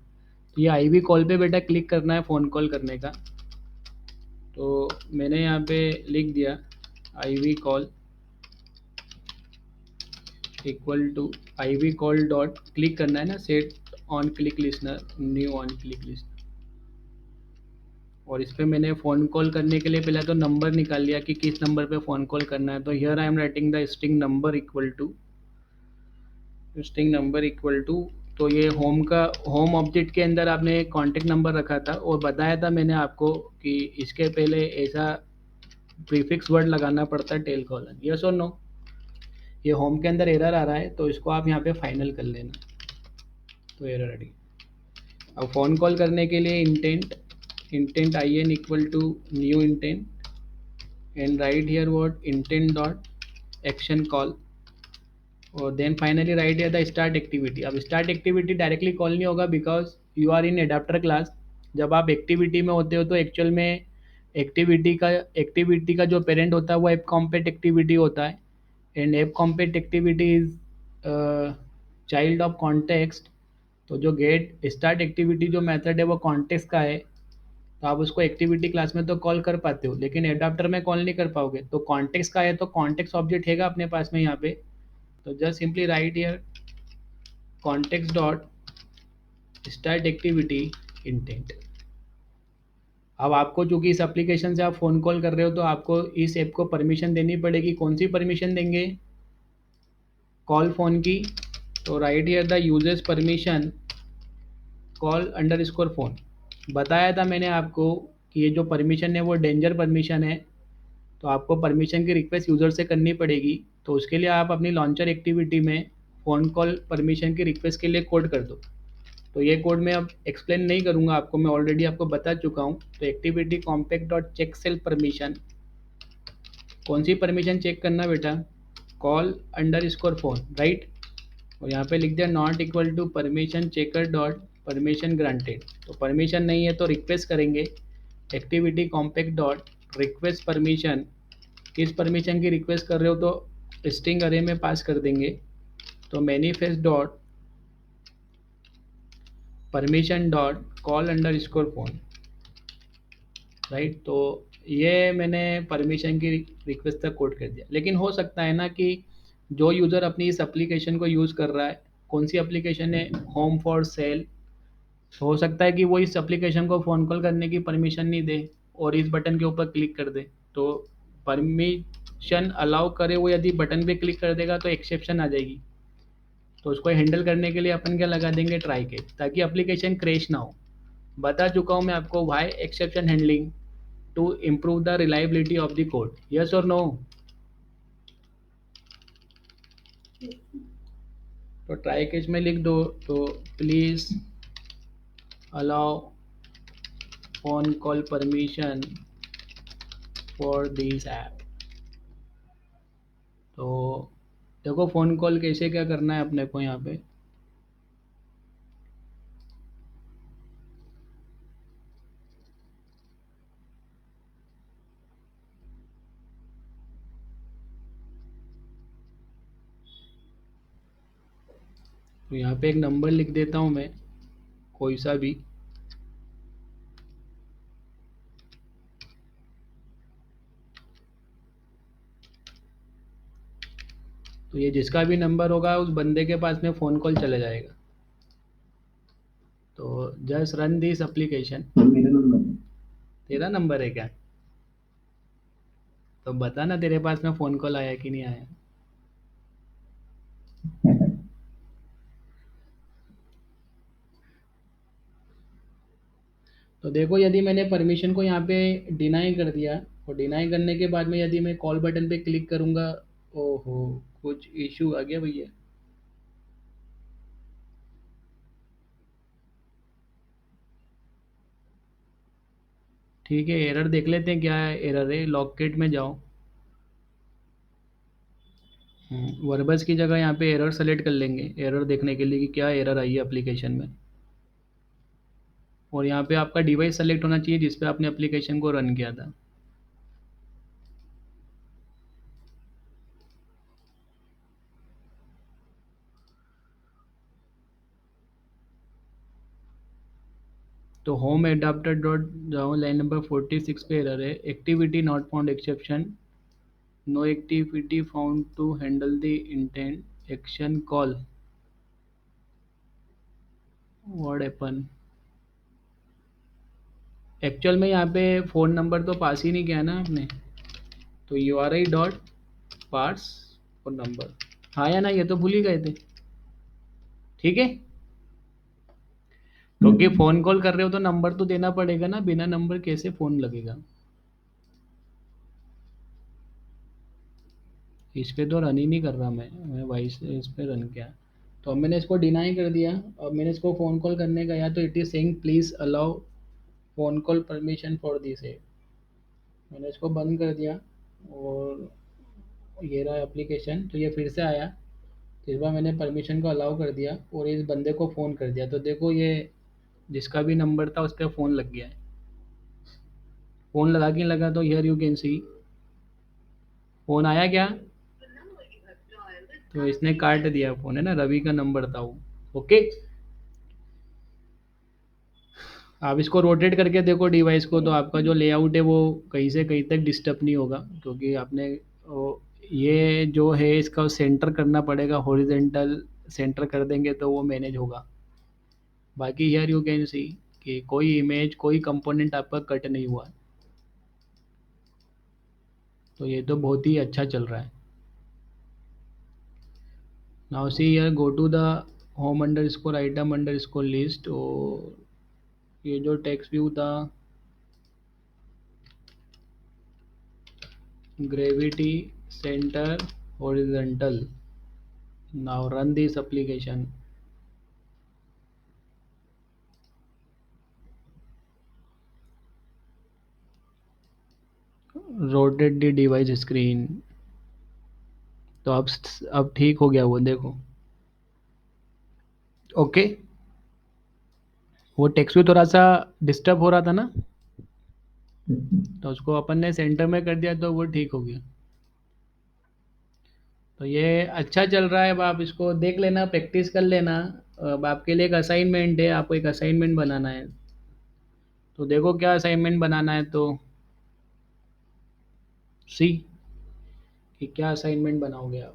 तो ये आईवी कॉल पे बेटा क्लिक करना है फ़ोन कॉल करने का। तो मैंने यहाँ पे लिख दिया IV call equal to IV call dot, click करना है ना, set on click listener, new on click listener. और इस पे मैंने फ़ोन कॉल करने के लिए पहले तो नंबर निकाल लिया कि किस नंबर पे फ़ोन कॉल करना है। तो here I am writing the string number equal to, string number equal to, तो ये होम का, होम ऑब्जेक्ट के अंदर आपने कॉन्टेक्ट नंबर रखा था और बताया था मैंने आपको कि इसके पहले ऐसा प्रीफिक्स वर्ड लगाना पड़ता है, टेल कॉलन। यस और नो? ये होम के अंदर एरर आ रहा है, तो इसको आप यहाँ पे फाइनल कर लेना। तो एरर रेडी। अब फ़ोन कॉल करने के लिए intent, intent I N equal to new intent and right here word intent dot action call, और then finally right here the start activity. अब स्टार्ट एक्टिविटी डायरेक्टली कॉल नहीं होगा because you are in adapter class. जब आप एक्टिविटी में होते हो तो एक्चुअल में एक्टिविटी का जो पेरेंट होता है वो ऐप कॉम्पेट एक्टिविटी होता है, and app compete activity is child of context. तो जो गेट स्टार्ट एक्टिविटी जो मेथड है वो कॉन्टेक्स्ट का है, तो आप उसको एक्टिविटी क्लास में तो कॉल कर पाते हो लेकिन एडाप्टर में कॉल नहीं कर पाओगे। तो कॉन्टेक्स्ट का है तो कॉन्टेक्स्ट ऑब्जेक्ट हैगा अपने पास में यहाँ पे। तो just simply write here context dot start activity intent. अब आपको चूंकि इस एप्लीकेशन से आप फ़ोन कॉल कर रहे हो तो आपको इस ऐप को परमिशन देनी पड़ेगी। कौन सी परमिशन देंगे? कॉल फ़ोन की। तो right here the users permission call underscore phone. बताया था मैंने आपको कि ये जो परमिशन है वो डेंजर परमिशन है, तो आपको परमिशन की रिक्वेस्ट यूज़र से करनी पड़ेगी। तो उसके लिए आप अपनी लॉन्चर एक्टिविटी में फ़ोन कॉल परमिशन की रिक्वेस्ट के लिए कोड कर दो। तो ये कोड मैं अब एक्सप्लेन नहीं करूँगा आपको, मैं ऑलरेडी आपको बता चुका हूँ। तो activity compact dot check self permission, कौन सी परमिशन चेक करना बेटा? Call underscore phone, right. और यहाँ पे लिख दिया not equal to permission checker dot permission granted. तो परमिशन नहीं है तो रिक्वेस्ट करेंगे activity compact dot request permission. किस परमिशन की रिक्वेस्ट कर रहे हो तो स्ट्रिंग अरे में पास कर देंगे। तो manifest dot permission dot call underscore phone, right. तो ये मैंने परमिशन की रिक्वेस्ट तक कोड कर दिया। लेकिन हो सकता है ना कि जो यूज़र अपनी इस एप्लीकेशन को यूज़ कर रहा है, कौन सी एप्लीकेशन है? Home for sale. तो हो सकता है कि वो इस एप्लीकेशन को फ़ोन कॉल करने की परमिशन नहीं दे और इस बटन के ऊपर क्लिक कर दे। तो परमिशन अलाउ करे वो, यदि बटन पे क्लिक कर देगा तो एक्सेप्शन आ जाएगी। तो उसको हैंडल करने के लिए अपन क्या लगा देंगे? ट्राई केस, ताकि एप्लीकेशन क्रैश ना हो। बता चुका हूँ मैं आपको why exception handling, to improve the reliability of the code. Yes और नो? तो ट्राई केस में लिख दो, तो please allow phone call permission for this app. तो देखो फ़ोन कॉल कैसे क्या करना है अपने को यहाँ पे। तो यहाँ पे एक नंबर लिख देता हूँ मैं, कोई सा भी। तो ये जिसका भी नंबर होगा उस बंदे के पास में फ़ोन कॉल चला जाएगा। तो जस्ट रन दिस एप्लीकेशन। मेरा नंबर तेरा नंबर है क्या? तो बता ना तेरे पास में फ़ोन कॉल आया कि नहीं आया। तो देखो, यदि मैंने परमिशन को यहाँ पे डिनाई कर दिया, और डिनाई करने के बाद में यदि मैं कॉल बटन पे क्लिक करूँगा, ओहो, कुछ इशू आ गया भैया। ठीक है, एरर देख लेते हैं क्या एरर है। लॉकेट में जाओ, वर्बस की जगह यहाँ पे एरर सेलेक्ट कर लेंगे, एरर देखने के लिए कि क्या एरर आई है एप्लीकेशन में। और यहाँ पे आपका डिवाइस सेलेक्ट होना चाहिए जिस पे आपने एप्लीकेशन को रन किया था। तो होम एडाप्टर डॉट जाओ, लाइन नंबर 46 पे एरर है, activity not found exception, no activity found to handle the intent action call, what happen. Actual में यहाँ पे फ़ोन नंबर तो पास ही नहीं किया ना आपने, तो URI डॉट पार्स और नंबर, हाँ या ना, ये तो भूल ही गए थे। ठीक है, क्योंकि फ़ोन कॉल कर रहे हो तो नंबर तो देना पड़ेगा ना, बिना नंबर कैसे फ़ोन लगेगा। इस पे तो रन ही नहीं कर रहा मैं वॉइस इस पे रन किया। तो अब मैंने इसको डिनाई कर दिया। अब मैंने इसको फ़ोन कॉल करने गया तो it is saying please allow phone call permission for this app. मैंने इसको बंद कर दिया और ये रहा एप्लीकेशन। तो ये फिर से आया, तो इस बार मैंने परमिशन को अलाउ कर दिया और इस बंदे को फ़ोन कर दिया। तो देखो, ये जिसका भी नंबर था उस पर फ़ोन लग गया है। फ़ोन लगा के लगा, तो here you can C phone आया क्या। तो इसने काट दिया फ़ोन, है ना, रवि का नंबर था वो। ओके, आप इसको रोटेट करके देखो डिवाइस को, तो आपका जो लेआउट है वो कहीं से कहीं तक डिस्टर्ब नहीं होगा, क्योंकि आपने ये जो है इसका सेंटर करना पड़ेगा, हॉरिजेंटल सेंटर कर देंगे तो वो मैनेज होगा। बाकी हियर यू कैन सी कि कोई इमेज, कोई कंपोनेंट आपका कट नहीं हुआ है। तो ये तो बहुत ही अच्छा चल रहा है। Now see here, go to the home underscore item underscore list, और ये जो टेक्स्ट व्यू था, gravity center horizontal. Now run this application. Rotate the device screen. तो अब ठीक हो गया वो, देखो। ओके, वो टेक्स्ट भी थोड़ा सा डिस्टर्ब हो रहा था ना, तो उसको अपन ने सेंटर में कर दिया तो वो ठीक हो गया। तो ये अच्छा चल रहा है। अब आप इसको देख लेना, प्रैक्टिस कर लेना। अब आपके लिए एक असाइनमेंट है, आपको एक असाइनमेंट बनाना है। तो देखो क्या असाइनमेंट बनाना है, तो सी कि क्या असाइनमेंट बनाओगे आप।